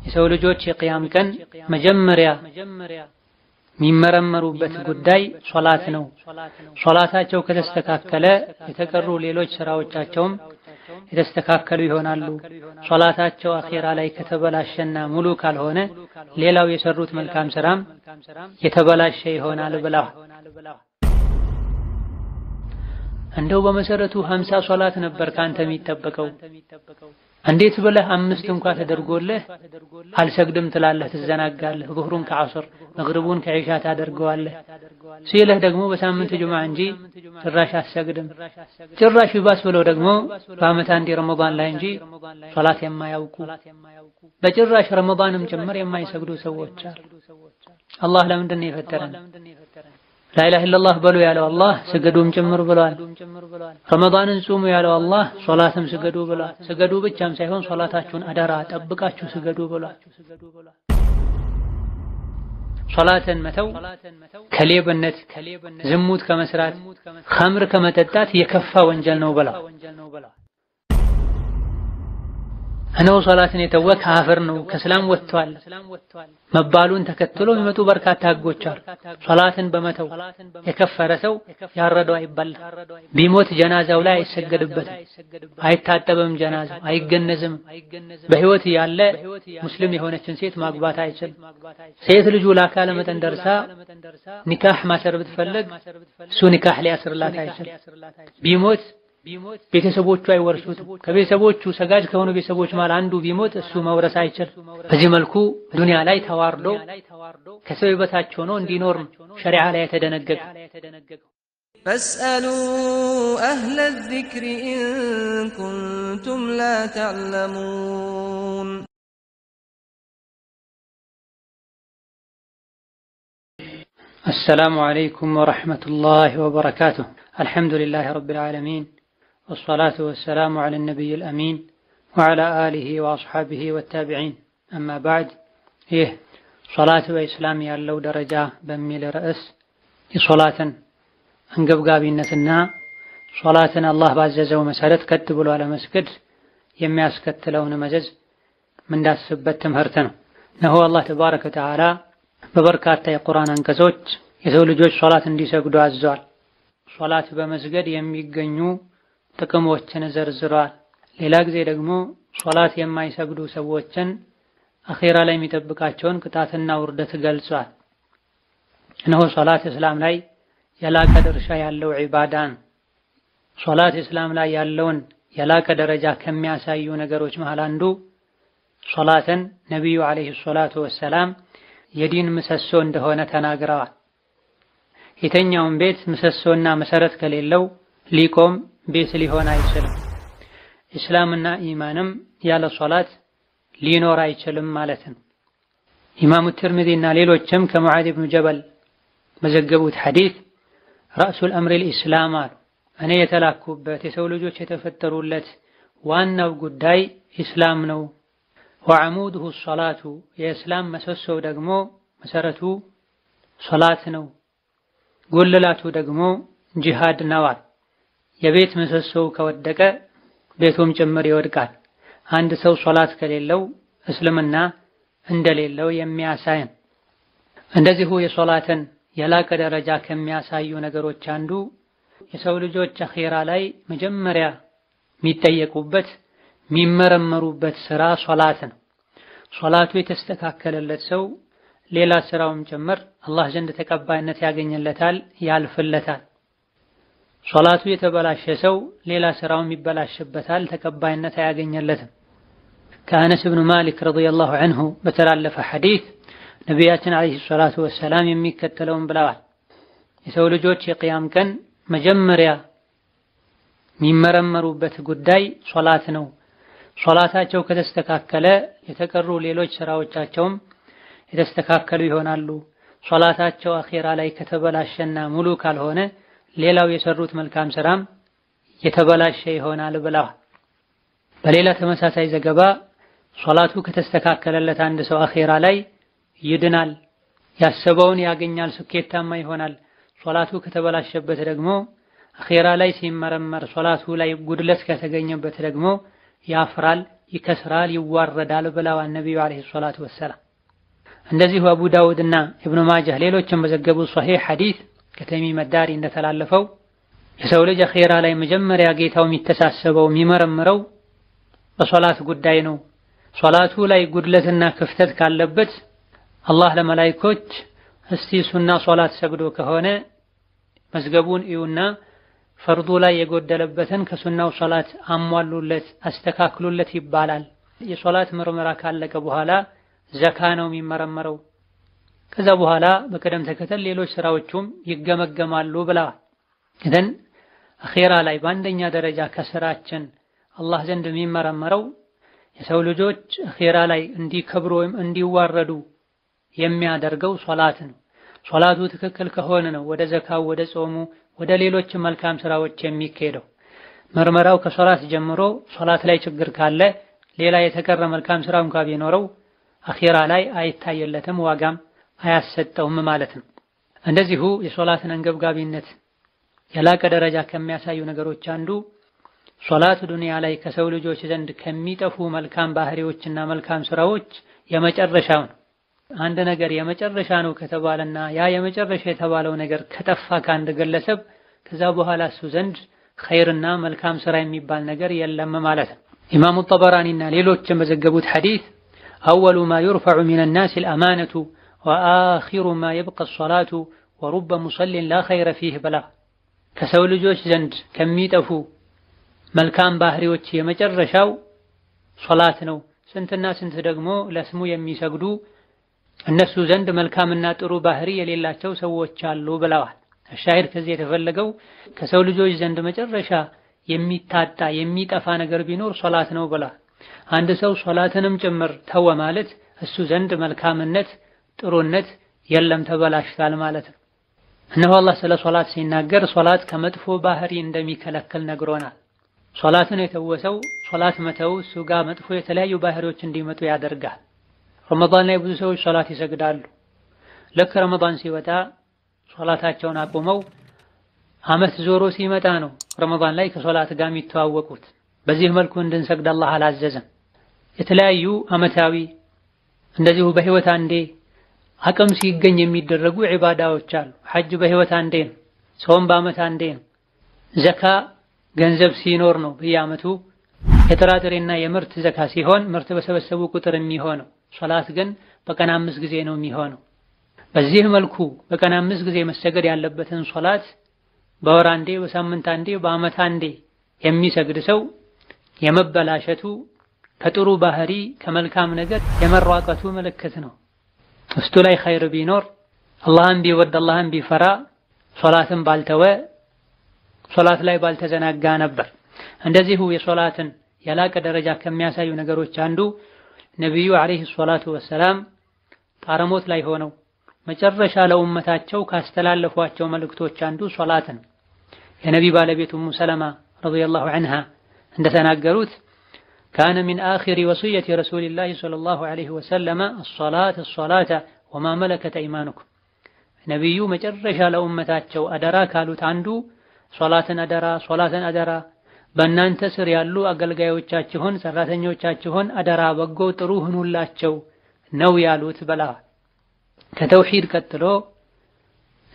የሰው ልጆች የቂያም ቀን መጀመሪያ የሚመረመሩበት ጉዳይ ሶላት ነው። ሶላታቸው ከተስተካከለ የተቀሩ ሌሎች ስራዎቻቸውም የተስተካከሉ ይሆናሉ። ሶላታቸው አኺራ ላይ ከተበላሸና ሙሉ ካልሆነ ሌላው የሰሩት መልካም ስራም የተበላሸ ይሆናል ብለዋል። እንደው በመሰረቱ 50 ሶላት ነበር ካንተ የሚጠበቀው። እንዴት ብለህ 5 እንኳን ተደርጎልህ አልሰግድም ትላለህ፣ ትዘናጋለህ። ዙህሩን ከዐስር መግሪቡን ከዒሻ ታደርገዋለህ ሲልህ ደግሞ በሳምንት ጁምዓ እንጂ ጭራሽ አትሰግድም። ጭራሽ ይባስ ብለው ደግሞ በዓመት አንዴ ረመዳን ላይ እንጂ ሶላት የማያውቁ በጭራሽ ረመዳንም ጭምር የማይሰግዱ ሰዎች አሉ። አላህ ለምንድን ነው የፈጠረን? ላኢላሃ ኢለላህ በሉ ያለው አላህ ስገዱም ጭምር ብሏል። ረመዳንን ጹሙ ያለው አላህ ሶላትም ስገዱ ብሏል። ስገዱ ብቻም ሳይሆን ሶላታችሁን አደራ ጠብቃችሁ ስገዱ ብሏል። ሶላትን መተው ከሌብነት፣ ዝሙት ከመስራት፣ ኸምር ከመጠጣት የከፋ ወንጀል ነው ብሏል። እነሆ ሶላትን የተወ ካፍር ነው ከእስላም ወጥቷል መባሉን ተከትሎ የሚመጡ በርካታ ህጎች አሉ። ሶላትን በመተው የከፈረ ሰው ያረደው አይበላ፣ ቢሞት ጀናዛው ላይ አይሰገድበትም፣ አይታጠብም፣ ጀናዛው አይገነዝም። በህይወት ያለ ሙስሊም የሆነችን ሴት ማግባት አይችልም። ሴት ልጁ ለአካለ መጠን ደርሳ ኒካህ ማሰር ብትፈልግ እሱ ኒካህ ሊያስርላት አይችልም። ቢሞት ቤተሰቦቹ አይወርሱትም። ከቤተሰቦቹ ሰጋጅ ከሆኑ ቤተሰቦች ማለት አንዱ ቢሞት እሱ መውረስ አይችልም። በዚህ መልኩ ዱንያ ላይ ተዋርዶ ከሰው በታች ሆኖ እንዲኖር ሸሪዓ ላይ የተደነገገ። ፈስአሉ አህለ ዚክሪ ኢን ኩንቱም ላ ተዕለሙን። አሰላሙ አለይኩም ወረሕመቱላሂ ወበረካቱሁ። አልሐምዱሊላሂ ረቢል ዓለሚን والصلاة والسلام على النبي الأمين وعلى آله وأصحابه والتابعين أما بعد صلاة وإسلام يالله درجة بميل رأس صلاة أنقب قابينتنا صلاة الله بعززه ومسالت كتبوا على مسجد يمياس كتلون مزز من داس سبت تمهرتنا نهو الله تبارك وتعالى ببركات القرآن أنكزوج يسول جوج صلاة دي سجدوا عزوال صلاة بمسجد يميقنيو ጥቅሞችን ዘርዝሯል። ሌላ ጊዜ ደግሞ ሶላት የማይሰግዱ ሰዎችን አኺራ ላይ የሚጠብቃቸውን ቅጣትና ውርደት ገልጿል። እነሆ ሶላት እስላም ላይ የላቀ ድርሻ ያለው ዒባዳ ነው። ሶላት እስላም ላይ ያለውን የላቀ ደረጃ ከሚያሳዩ ነገሮች መሃል አንዱ ሶላትን ነቢዩ አለይሂ ሰላቱ ወሰላም የዲን ምሰሶ እንደሆነ ተናግረዋል። የተኛውን ቤት ምሰሶና መሰረት ከሌለው ሊቆም ቤት ሊሆን አይችልም። እስላምና ኢማንም ያለ ሶላት ሊኖር አይችልም ማለት ነው። ኢማሙ ትርሚዚና ሌሎችም ከሙዓዝ ኢብኑ ጀበል መዘገቡት ሐዲስ ረእሱል አምሪል ኢስላም አሉ። እኔ የተላኩበት የሰው ልጆች የተፈጠሩለት ዋናው ጉዳይ ኢስላም ነው። ወዐሙዱሁ ሶላቱ የእስላም መሰሶው ደግሞ መሰረቱ ሶላት ነው። ጉልላቱ ደግሞ ጂሃድ ነው። የቤት ምሰሶው ከወደቀ ቤቱም ጭምር ይወድቃል። አንድ ሰው ሶላት ከሌለው እስልምና እንደሌለው የሚያሳይ። እንደዚሁ የሶላትን የላቀ ደረጃ ከሚያሳዩ ነገሮች አንዱ የሰው ልጆች አኺራ ላይ መጀመሪያ የሚጠየቁበት የሚመረመሩበት ስራ ሶላት ነው። ሶላቱ የተስተካከለለት ሰው ሌላ ስራውም ጭምር አላህ ዘንድ ተቀባይነት ያገኝለታል፣ ያልፍለታል። ሶላቱ የተበላሸ ሰው ሌላ ስራውም ይበላሽበታል፣ ተቀባይነት አያገኝለትም። ከአነስ ብኑ ማሊክ ረዲየላሁ ዐንሁ በተላለፈ ሐዲስ ነቢያችን አለይሂ ሰላቱ ወሰላም የሚከተለውን ብለዋል። የሰው ልጆች የቂያም ቀን መጀመሪያ የሚመረመሩበት ጉዳይ ሶላት ነው። ሶላታቸው ከተስተካከለ የተቀሩ ሌሎች ስራዎቻቸውም የተስተካከሉ ይሆናሉ። ሶላታቸው አኺራ ላይ ከተበላሸና ሙሉ ካልሆነ ሌላው የሰሩት መልካም ስራም የተበላሸ ይሆናል ብለዋል። በሌላ ተመሳሳይ ዘገባ ሶላቱ ከተስተካከለለት አንድ ሰው አኺራ ላይ ይድናል፣ ያሰበውን ያገኛል፣ ስኬታማ ይሆናል። ሶላቱ ከተበላሸበት ደግሞ አኺራ ላይ ሲመረመር ሶላቱ ላይ ጉድለት ከተገኘበት ደግሞ ያፍራል፣ ይከስራል ይዋረዳል ብለዋል ነብዩ አለይሂ ሰላቱ ወሰላም። እንደዚሁ አቡ ዳውድና ኢብኑ ማጃህ ሌሎችም በዘገቡ ሶሒህ ሐዲስ ከተሚም አዳሪ እንደተላለፈው የሰው ልጅ አኺራ ላይ መጀመሪያ ጌታው የሚተሳሰበው የሚመረምረው በሶላት ጉዳይ ነው። ሶላቱ ላይ ጉድለትና ክፍተት ካለበት አላህ ለመላእክቶች እስቲ ሱና ሶላት ሰግዶ ከሆነ መዝገቡን እዩና ፈርዱ ላይ የጎደለበትን ከሱናው ሶላት አሟሉለት አስተካክሉለት ይባላል። የሶላት ምርመራ ካለቀ በኋላ ዘካ ነው የሚመረመረው። ከዛ በኋላ በቀደም ተከተል ሌሎች ስራዎቹም ይገመገማሉ ብለዋል። ግን አኺራ ላይ በአንደኛ ደረጃ ከስራችን አላህ ዘንድ የሚመረመረው የሰው ልጆች አኺራ ላይ እንዲከብሩ ወይም እንዲዋረዱ የሚያደርገው ሶላት ነው። ሶላቱ ትክክል ከሆነ ነው ወደ ዘካው፣ ወደ ጾሙ፣ ወደ ሌሎች መልካም ስራዎች የሚካሄደው። ምርመራው ከሶላት ጀምሮ ሶላት ላይ ችግር ካለ ሌላ የተቀረ መልካም ስራ እንኳን ቢኖረው አኺራ ላይ አይታየለትም፣ ዋጋም አያሰጠውም ማለት ነው። እንደዚሁ የሶላትን አንገብጋቢነት የላቀ ደረጃ ከሚያሳዩ ነገሮች አንዱ ሶላት ዱንያ ላይ ከሰው ልጆች ዘንድ ከሚጠፉ መልካም ባህሪዎችና መልካም ስራዎች የመጨረሻው ነው። አንድ ነገር የመጨረሻ ነው ከተባለና ያ የመጨረሻ የተባለው ነገር ከጠፋ ከአንድ ግለሰብ ከዛ በኋላ እሱ ዘንድ ኸይርና መልካም ስራ የሚባል ነገር የለም ማለት ነው። ኢማሙ ጠበራኒና ሌሎችም በዘገቡት ሐዲስ አወሉ ማ ዩርፈዑ ሚነ ናሲ አልአማነቱ ወአኺሩ ማ የብቀ ሰላቱ ወሩበ ሙሰሊን ላ ኸይረ ፊህ ብላ ከሰው ልጆች ዘንድ ከሚጠፉ መልካም ባህሪዎች የመጨረሻው ሶላት ነው። ስንትና ስንት ደግሞ ለስሙ የሚሰግዱ እነሱ ዘንድ መልካምና ጥሩ ባህሪ የሌላቸው ሰዎች አሉ ብለዋል። ሻሂድ ከዚህ የተፈለገው ከሰው ልጆች ዘንድ መጨረሻ የሚታጣ የሚጠፋ ነገር ቢኖር ሶላት ነው ብላ አንድ ሰው ሶላትንም ጭምር ተወ ማለት እሱ ዘንድ መልካምነት ጥሩነት የለም ተበላሽቷል ማለት ነው። እነሆ አላህ ስለ ሶላት ሲናገር ሶላት ከመጥፎ ባህሪ እንደሚከለክል ነግሮናል። ሶላትን የተወሰው ሶላት መተው እሱ ጋር መጥፎ የተለያዩ ባህሪዎች እንዲመጡ ያደርጋል። ረመዳን ላይ ብዙ ሰዎች ሶላት ይሰግዳሉ። ልክ ረመዳን ሲወጣ ሶላታቸውን አቁመው አመት ዞሮ ሲመጣ ነው ረመዳን ላይ ከሶላት ጋር የሚተዋወቁት። በዚህ መልኩ እንድንሰግድ አላህ አላዘዘም። የተለያዩ አመታዊ እንደዚሁ በህይወት አንዴ አቅም ሲገኝ የሚደረጉ ዒባዳዎች አሉ። ሐጅ በህይወት አንዴ ነው። ጾም በአመት አንዴ ነው። ዘካ ገንዘብ ሲኖር ነው በየአመቱ። የጥራጥሬና የምርት ዘካ ሲሆን ምርት በሰበሰቡ ቁጥር የሚሆነው። ሶላት ግን በቀን 5 ጊዜ ነው የሚሆነው። በዚህ መልኩ በቀን 5 ጊዜ መሰገድ ያለበትን ሶላት በወር አንዴ፣ በሳምንት አንዴ፣ በአመት አንዴ የሚሰግድ ሰው የመበላሸቱ ከጥሩ ባህሪ ከመልካም ነገር የመራቀቱ ምልክት ነው። ውስጡ ላይ ኸይር ቢኖር አላህን ቢወድ አላህን ቢፈራ ሶላትን ባልተወ ሶላት ላይ ባልተዘናጋ ነበር። እንደዚሁ የሶላትን የላቀ ደረጃ ከሚያሳዩ ነገሮች አንዱ ነብዩ አለይሂ ሰላቱ ወሰላም ጣረሞት ላይ ሆነው መጨረሻ ለኡመታቸው ካስተላለፏቸው መልእክቶች አንዱ ሶላት ነው። የነቢ ባለቤት ኡሙ ሰለማ ረዲየላሁ ዐንሃ እንደተናገሩት ካነ ሚን አኺሪ ወሲየቲ ረሱሊላሂ ሰለላሁ ዐለይሂ ወሰለም አስሶላተ ወማ መለከት አይማኑኩም። ነብዩ መጨረሻ ለኡመታቸው አደራ ካሉት አንዱ ሶላትን አደራ በእናንተ ስር ያሉ አገልጋዮቻችሁን ሰራተኞቻችሁን አደራ በጎ ጥሩ ሁኑላቸው ነው ያሉት ብለዋል። ከተውሂድ ቀጥሎ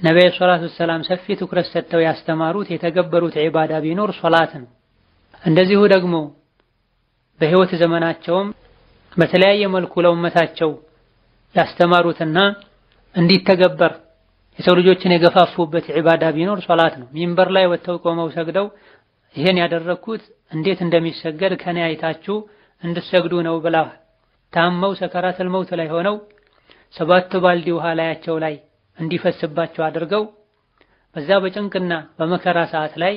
ነብዩ ሰለላሁ ዐለይሂ ወሰለም ሰፊ ትኩረት ሰጥተው ያስተማሩት የተገበሩት ዒባዳ ቢኖር ሶላት ነው። እንደዚሁ ደግሞ በህይወት ዘመናቸውም በተለያየ መልኩ ለኡመታቸው ያስተማሩትና እንዲተገበር የሰው ልጆችን የገፋፉበት ዒባዳ ቢኖር ሶላት ነው። ሚንበር ላይ ወጥተው ቆመው ሰግደው ይሄን ያደረኩት እንዴት እንደሚሰገድ ከኔ አይታችሁ እንድትሰግዱ ነው ብለዋል። ታመው ሰከራተል መውት ላይ ሆነው 7 ባልዲ ውሃ ላያቸው ላይ እንዲፈስባቸው አድርገው በዛ በጭንቅና በመከራ ሰዓት ላይ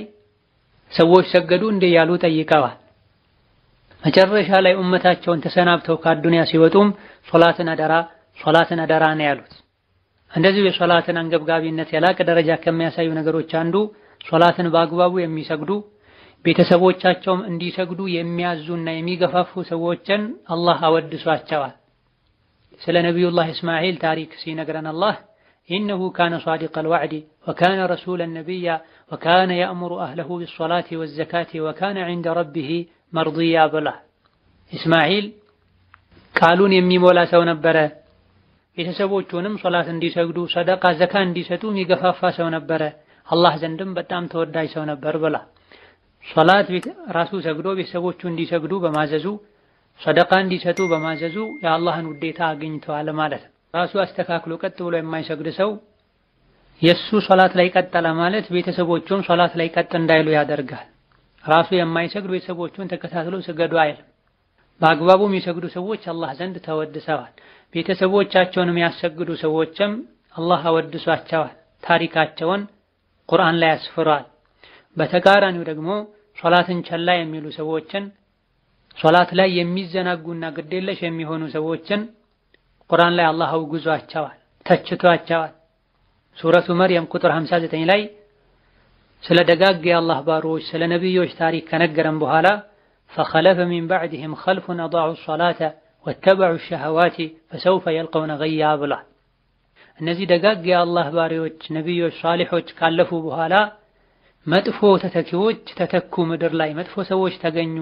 ሰዎች ሰገዱ እንደ ያሉ ጠይቀዋል። መጨረሻ ላይ ኡመታቸውን ተሰናብተው ከአዱንያ ሲወጡም ሶላትን አደራ ነው ያሉት። እንደዚሁ የሶላትን አንገብጋቢነት የላቀ ደረጃ ከሚያሳዩ ነገሮች አንዱ ሶላትን በአግባቡ የሚሰግዱ ቤተሰቦቻቸውም እንዲሰግዱ የሚያዙና የሚገፋፉ ሰዎችን አላህ አወድሷቸዋል። ስለ ነቢዩላህ እስማዒል ታሪክ ሲነግረን አላህ ኢነሁ ካነ ሷዲቀል ወዕዲ ወካነ ረሱለን ነቢያ ወካነ የእሙሩ አህለሁ ቢሶላቲ ወዘካቲ ወካነ ዒንደ ረቢሂ መርዲያ ብላ ኢስማዒል ቃሉን የሚሞላ ሰው ነበረ። ቤተሰቦቹንም ሶላት እንዲሰግዱ፣ ሰደቃ፣ ዘካ እንዲሰጡ የሚገፋፋ ሰው ነበረ። አላህ ዘንድም በጣም ተወዳጅ ሰው ነበር ብላ ሶላት ራሱ ሰግዶ ቤተሰቦቹ እንዲሰግዱ በማዘዙ ሰደቃ እንዲሰጡ በማዘዙ የአላህን ውዴታ አግኝተዋል ማለት ነው። ራሱ አስተካክሎ ቀጥ ብሎ የማይሰግድ ሰው የሱ ሶላት ላይ ቀጠለ ማለት ቤተሰቦቹም ሶላት ላይ ቀጥ እንዳይሉ ያደርጋል። ራሱ የማይሰግድ ቤተሰቦቹን ተከታትሎ ስገዱ አይልም። በአግባቡ የሚሰግዱ ሰዎች አላህ ዘንድ ተወድሰዋል። ቤተሰቦቻቸውን የሚያሰግዱ ሰዎችም አላህ አወድሷቸዋል። ታሪካቸውን ቁርአን ላይ ያስፍሯል። በተቃራኒው ደግሞ ሶላትን ቸላ የሚሉ ሰዎችን ሶላት ላይ የሚዘናጉና ግዴለሽ የሚሆኑ ሰዎችን ቁርአን ላይ አላህ አውግዟቸዋል፣ ተችቷቸዋል። ሱረቱ መርየም ቁጥር 59 ላይ ስለ ደጋግ የአላህ ባሮች ስለ ነቢዮች ታሪክ ከነገረን በኋላ ፈኸለፈ ሚን በዕድህም ኸልፉን አዳዑ ሶላተ ወተበዑ ሸህዋቲ ፈሰውፈ የልቀውነ ገያ ብሏል። እነዚህ ደጋግ የአላህ ባሪዎች ነቢዮች ሷሊሖች ካለፉ በኋላ መጥፎ ተተኪዎች ተተኩ። ምድር ላይ መጥፎ ሰዎች ተገኙ።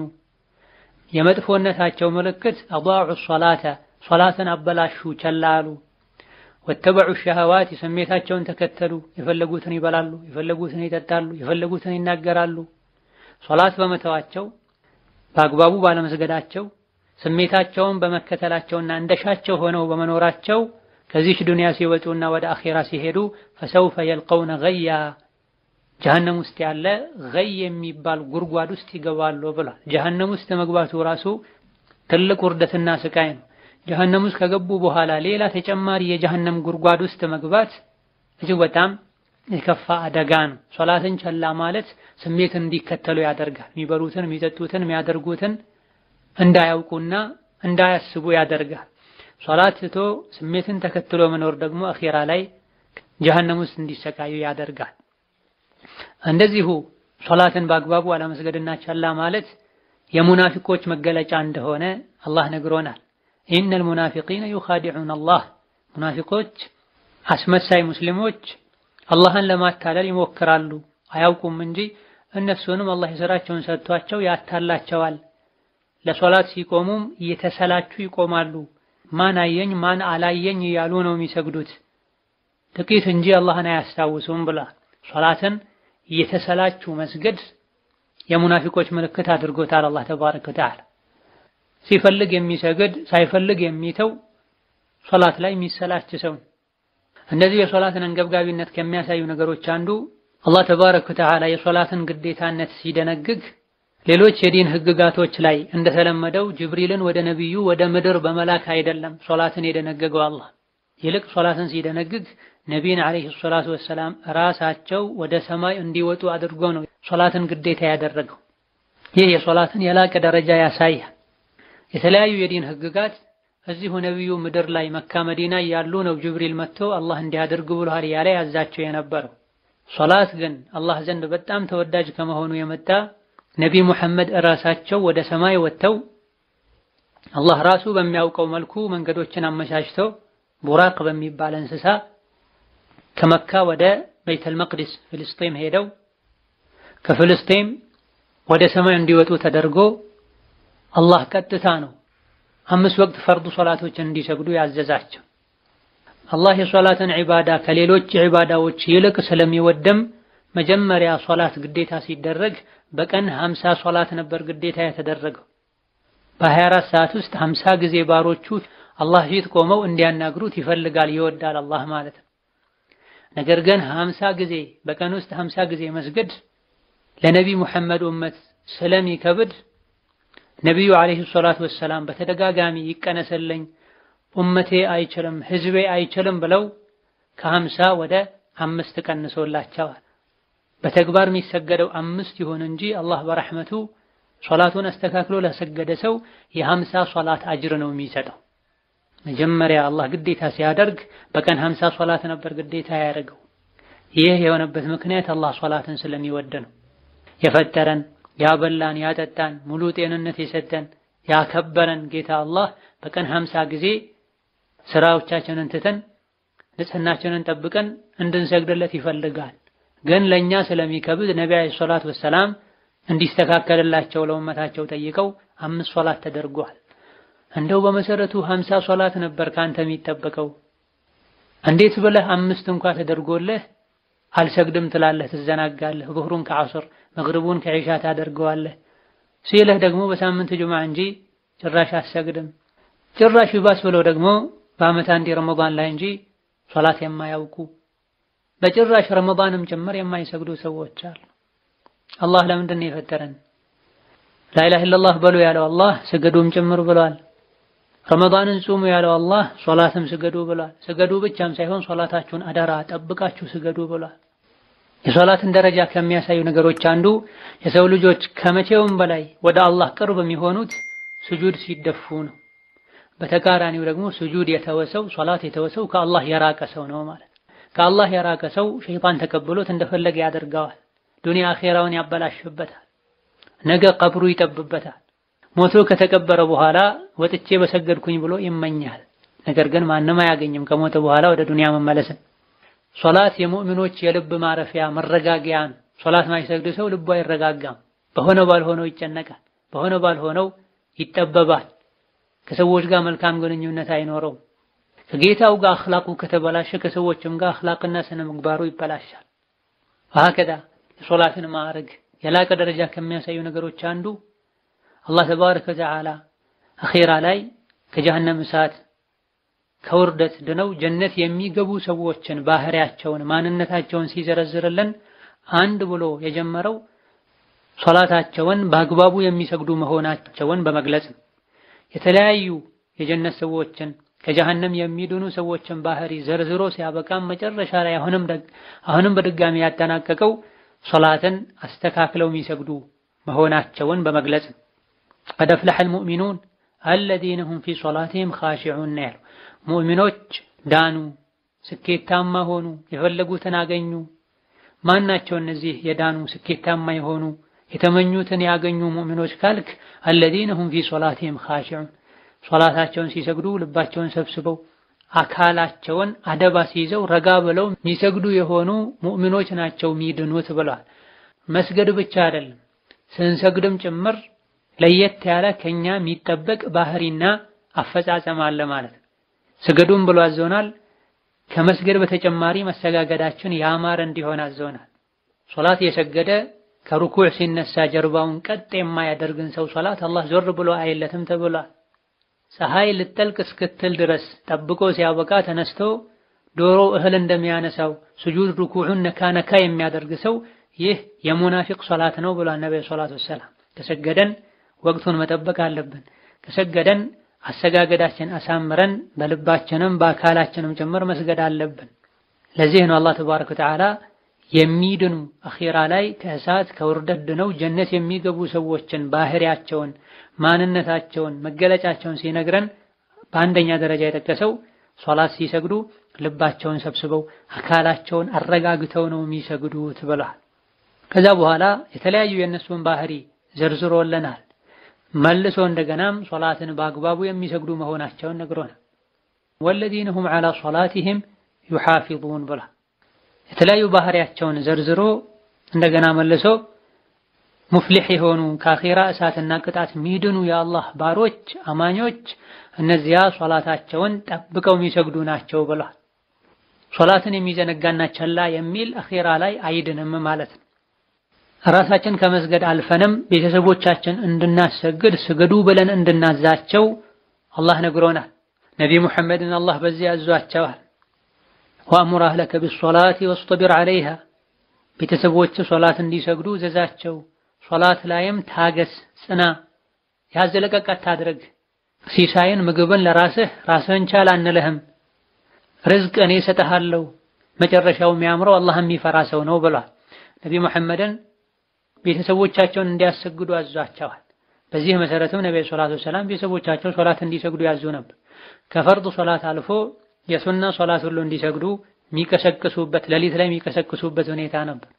የመጥፎነታቸው ምልክት አዳዑ ሶላተ ሶላትን አበላሹ፣ ቸላሉ። ወተበዑ ሸህዋቲ ስሜታቸውን ተከተሉ። የፈለጉትን ይበላሉ፣ የፈለጉትን ይጠጣሉ፣ የፈለጉትን ይናገራሉ። ሶላት በመተዋቸው በአግባቡ ባለመስገዳቸው ስሜታቸውን በመከተላቸውና እንደሻቸው ሆነው በመኖራቸው ከዚች ዱንያ ሲወጡና ወደ አኺራ ሲሄዱ ፈሰውፈ የልቀውነ ገያ ጀሀነም ውስጥ ያለ ገይ የሚባል ጉድጓድ ውስጥ ይገባሉ ብሏል። ጀሀነም ውስጥ መግባቱ ራሱ ትልቅ ውርደትና ስቃይ ነው። ጀሀነም ውስጥ ከገቡ በኋላ ሌላ ተጨማሪ የጀሀነም ጉድጓድ ውስጥ መግባት እጅግ በጣም የከፋ አደጋ ነው። ሶላትን ቸላ ማለት ስሜትን እንዲከተሉ ያደርጋል። የሚበሉትን፣ የሚጠጡትን፣ የሚያደርጉትን እንዳያውቁና እንዳያስቡ ያደርጋል። ሶላት ትቶ ስሜትን ተከትሎ መኖር ደግሞ አኺራ ላይ ጀሀነም ውስጥ እንዲሰቃዩ ያደርጋል። እንደዚሁ ሶላትን በአግባቡ አለመስገድና ቸላ ማለት የሙናፊቆች መገለጫ እንደሆነ አላህ ነግሮናል። ኢነል ሙናፊቂነ ዩኻዲዑነ አላህ ሙናፊቆች አስመሳይ ሙስሊሞች አላህን ለማታለል ይሞክራሉ። አያውቁም እንጂ እነሱንም አላህ የሥራቸውን ሰጥቷቸው ያታላቸዋል። ለሶላት ሲቆሙም እየተሰላቹ ይቆማሉ። ማን አየኝ ማን አላየኝ እያሉ ነው የሚሰግዱት። ጥቂት እንጂ አላህን አያስታውሱም ብላ ሶላትን እየተሰላቹ መስገድ የሙናፊቆች ምልክት አድርጎታል አላህ ተባረከ ወተዓላ። ሲፈልግ የሚሰግድ ሳይፈልግ የሚተው ሶላት ላይ የሚሰላች ሰው። እንደዚህ የሶላትን አንገብጋቢነት ከሚያሳዩ ነገሮች አንዱ አላህ ተባረከ ወተዓላ የሶላትን ግዴታነት ሲደነግግ ሌሎች የዲን ህግጋቶች ላይ እንደተለመደው ጅብሪልን ወደ ነብዩ ወደ ምድር በመላክ አይደለም ሶላትን የደነገገው አላህ። ይልቅ ሶላትን ሲደነግግ ነቢይን አለይሂ ሰላቱ ወሰላም ራሳቸው ወደ ሰማይ እንዲወጡ አድርጎ ነው ሶላትን ግዴታ ያደረገው። ይህ የሶላትን የላቀ ደረጃ ያሳያል። የተለያዩ የዲን ህግጋት እዚሁ ነብዩ ምድር ላይ መካ መዲና ያሉ ነው ጅብሪል መጥቶ አላህ እንዲያደርግ ብሏል ያለ ያዛቸው የነበረው። ሶላት ግን አላህ ዘንድ በጣም ተወዳጅ ከመሆኑ የመጣ ነቢ ሙሐመድ ራሳቸው ወደ ሰማይ ወጥተው አላህ ራሱ በሚያውቀው መልኩ መንገዶችን አመቻችተው ቡራቅ በሚባል እንስሳ ከመካ ወደ ቤተል መቅዲስ ፍልስጤም ሄደው ከፍልስጤም ወደ ሰማይ እንዲወጡ ተደርጎ አላህ ቀጥታ ነው 5 ወቅት ፈርዱ ሶላቶችን እንዲሰግዱ ያዘዛቸው። አላህ የሶላትን ዒባዳ ከሌሎች ዒባዳዎች ይልቅ ስለሚወደም መጀመሪያ ሶላት ግዴታ ሲደረግ በቀን 50 ሶላት ነበር ግዴታ የተደረገው። በ24 ሰዓት ውስጥ 50 ጊዜ ባሮቹ አላህ ፊት ቆመው እንዲያናግሩት ይፈልጋል ይወዳል አላህ ማለት ነው። ነገር ግን 50 ጊዜ በቀን ውስጥ 50 ጊዜ መስገድ ለነቢ ሙሐመድ ኡመት ስለሚከብድ ነብዩ አለይሂ ሰላቱ ወሰላም በተደጋጋሚ ይቀነሰልኝ ኡመቴ አይችልም ህዝቤ አይችልም ብለው ከ50 ወደ 5 ቀንሶላቸዋል። በተግባር የሚሰገደው 5 ይሁን እንጂ አላህ በረሕመቱ ሶላቱን አስተካክሎ ለሰገደ ሰው የ50 ሶላት አጅር ነው የሚሰጠው። መጀመሪያ አላህ ግዴታ ሲያደርግ በቀን 50 ሶላት ነበር ግዴታ ያደረገው። ይህ የሆነበት ምክንያት አላህ ሶላትን ስለሚወድ ነው። የፈጠረን ያበላን ያጠጣን ሙሉ ጤንነት የሰጠን ያከበረን ጌታ አላህ በቀን 50 ጊዜ ስራዎቻችንን ትተን ንጽህናችንን ጠብቀን እንድንሰግድለት ይፈልጋል። ግን ለኛ ስለሚከብድ ነብዩ አለይሂ ሰላቱ ወሰላም እንዲስተካከልላቸው ለኡመታቸው ጠይቀው 5 ሶላት ተደርጓል። እንደው በመሰረቱ 50 ሶላት ነበር ካንተ የሚጠበቀው። እንዴት ብለህ 5 እንኳን ተደርጎልህ አልሰግድም ትላለህ፣ ትዘናጋለህ። ዙህሩን ከዐስር መግሪቡን ከዒሻ ታደርገዋለህ ሲልህ ደግሞ በሳምንት ጁምዓ እንጂ ጭራሽ አትሰግድም። ጭራሽ ይባስ ብለው ደግሞ በዓመት አንዴ ረመዳን ላይ እንጂ ሶላት የማያውቁ በጭራሽ ረመዳንም ጭምር የማይሰግዱ ሰዎች አሉ። አላህ ለምንድን ነው የፈጠረን? ላኢላሃ ኢለላህ በሉ ያለው አላህ ስገዱም ጭምር ብሏል። ረመዳንን ጹሙ ያለው አላህ ሶላትም ስገዱ ብሏል። ስገዱ ብቻም ሳይሆን ሶላታችሁን አደራ ጠብቃችሁ ስገዱ ብሏል። የሶላትን ደረጃ ከሚያሳዩ ነገሮች አንዱ የሰው ልጆች ከመቼውም በላይ ወደ አላህ ቅርብ የሚሆኑት ስጁድ ሲደፉ ነው። በተቃራኒው ደግሞ ስጁድ የተወሰው ሶላት የተወሰው ከአላህ የራቀ ሰው ነው ማለት። ከአላህ የራቀ ሰው ሸይጣን ተቀብሎት እንደፈለገ ያደርገዋል። ዱንያ አኼራውን ያበላሽበታል። ነገ ቀብሩ ይጠብበታል። ሞቶ ከተቀበረ በኋላ ወጥቼ በሰገድኩኝ ብሎ ይመኛል። ነገር ግን ማንም አያገኝም ከሞተ በኋላ ወደ ዱንያ መመለስን። ሶላት የሙእሚኖች የልብ ማረፊያ መረጋጊያ ነው። ሶላት ማይሰግድ ሰው ልቡ አይረጋጋም። በሆነው ባልሆነው ይጨነቃል። በሆነው ባልሆነው ይጠበባል። ከሰዎች ጋር መልካም ግንኙነት አይኖረውም። ከጌታው ጋር አኽላቁ ከተበላሸ ከሰዎችም ጋር አኽላቅና ስነ ምግባሩ ይበላሻል። ወሀከዛ የሶላትን ማዕረግ የላቀ ደረጃ ከሚያሳዩ ነገሮች አንዱ አላህ ተባረከ ወተዓላ አኺራ ላይ ከጀሃነም እሳት ከውርደት ድነው ጀነት የሚገቡ ሰዎችን ባህሪያቸውን ማንነታቸውን ሲዘረዝርልን አንድ ብሎ የጀመረው ሶላታቸውን በአግባቡ የሚሰግዱ መሆናቸውን በመግለጽ ነው። የተለያዩ የጀነት ሰዎችን ከጀሃነም የሚድኑ ሰዎችን ባህሪ ዘርዝሮ ሲያበቃም መጨረሻ ላይ አሁንም በድጋሚ ያጠናቀቀው ሶላትን አስተካክለው የሚሰግዱ መሆናቸውን በመግለጽ ነው። ቀድ አፍለሐል ሙእሚኑን አለዚነ ሁም ፊ ሶላቲሂም ኻሺዑን ያለው ሙእሚኖች ዳኑ፣ ስኬታማ ሆኑ፣ የፈለጉትን አገኙ። ማናቸው እነዚህ የዳኑ ስኬታማ የሆኑ የተመኙትን ያገኙ ሙእሚኖች ካልክ አለዚነ ሁም ፊ ሶላቲሂም ኻሺዑን ሶላታቸውን ሲሰግዱ ልባቸውን ሰብስበው አካላቸውን አደባ ሲይዘው ረጋ ብለው የሚሰግዱ የሆኑ ሙእሚኖች ናቸው የሚድኑት ብለዋል። መስገድ ብቻ አይደለም ስንሰግድም ጭምር ለየት ያለ ከኛ የሚጠበቅ ባህሪና አፈጻጸም አለ ማለት ነው። ስገዱም ብሎ አዘውናል። ከመስገድ በተጨማሪ መሰጋገዳችን ያማረ እንዲሆን አዘውናል። ሶላት የሰገደ ከሩኩዕ ሲነሳ ጀርባውን ቀጥ የማያደርግን ሰው ሶላት አላህ ዞር ብሎ አይለትም ተብሏል። ፀሐይ ልጠልቅ እስክትል ድረስ ጠብቆ ሲያበቃ ተነስቶ ዶሮ እህል እንደሚያነሳው ስጁድ ሩኩዑን ነካ ነካ የሚያደርግ ሰው ይህ የሙናፊቅ ሶላት ነው ብሏል ነብዩ ሰለላሁ ዐለይሂ ወሰለም። ከሰገደን ወቅቱን መጠበቅ አለብን። ከሰገደን አሰጋገዳችን አሳምረን በልባችንም በአካላችንም ጭምር መስገድ አለብን። ለዚህ ነው አላህ ተባረከ ወተዓላ የሚድኑ አኺራ ላይ ከእሳት ከውርደት ድነው ጀነት የሚገቡ ሰዎችን ባህሪያቸውን ማንነታቸውን መገለጫቸውን ሲነግረን በአንደኛ ደረጃ የጠቀሰው ሶላት ሲሰግዱ ልባቸውን ሰብስበው አካላቸውን አረጋግተው ነው የሚሰግዱት ብለዋል። ከዛ በኋላ የተለያዩ የእነሱን ባህሪ ዘርዝሮልናል። መልሶ እንደገናም ሶላትን በአግባቡ የሚሰግዱ መሆናቸውን ነግሮናል። ወለዚነ ሁም ዐላ ሶላቲሂም ዩሓፊዙን ብለዋል። የተለያዩ ባህሪያቸውን ዘርዝሮ እንደገና መልሶ ሙፍሊሕ የሆኑ ከአኺራ እሳትና ቅጣት የሚድኑ የአላህ ባሮች አማኞች እነዚያ ሶላታቸውን ጠብቀው የሚሰግዱ ናቸው ብለዋል። ሶላትን የሚዘነጋና ቸላ የሚል አኺራ ላይ አይድንም ማለት ነው። ራሳችን ከመስገድ አልፈንም ቤተሰቦቻችን እንድናሰግድ ስገዱ ብለን እንድናዛቸው አላህ ነግሮናል። ነቢ ሙሐመድን አላህ በዚህ ያዟቸዋል። ወአሙር አህለከ ቢሶላቲ ወስጠቢር ዐለይሃ ቤተሰቦች ሶላት እንዲሰግዱ ዘዛቸው። ሶላት ላይም ታገስ፣ ጽና፣ ያዘለቀቅ አታድርግ። ሲሳይን ምግብን ራስህን ቻል አንልህም። ርዝቅ እኔ እሰጥሃለሁ። መጨረሻው የሚያምረው አላህ የሚፈራ ሰው ነው ብሏል። ነቢ ሙሐመድን ቤተሰቦቻቸውን እንዲያሰግዱ አዟቸዋል። በዚህ መሰረትም ነብዩ ሰለላሁ ዐለይሂ ወሰለም ቤተሰቦቻቸው ሶላት እንዲሰግዱ ያዙ ነበር። ከፈርድ ሶላት አልፎ የሱና ሶላት ሁሉ እንዲሰግዱ የሚቀሰቅሱበት ሌሊት ላይ የሚቀሰቅሱበት ሁኔታ ነበር።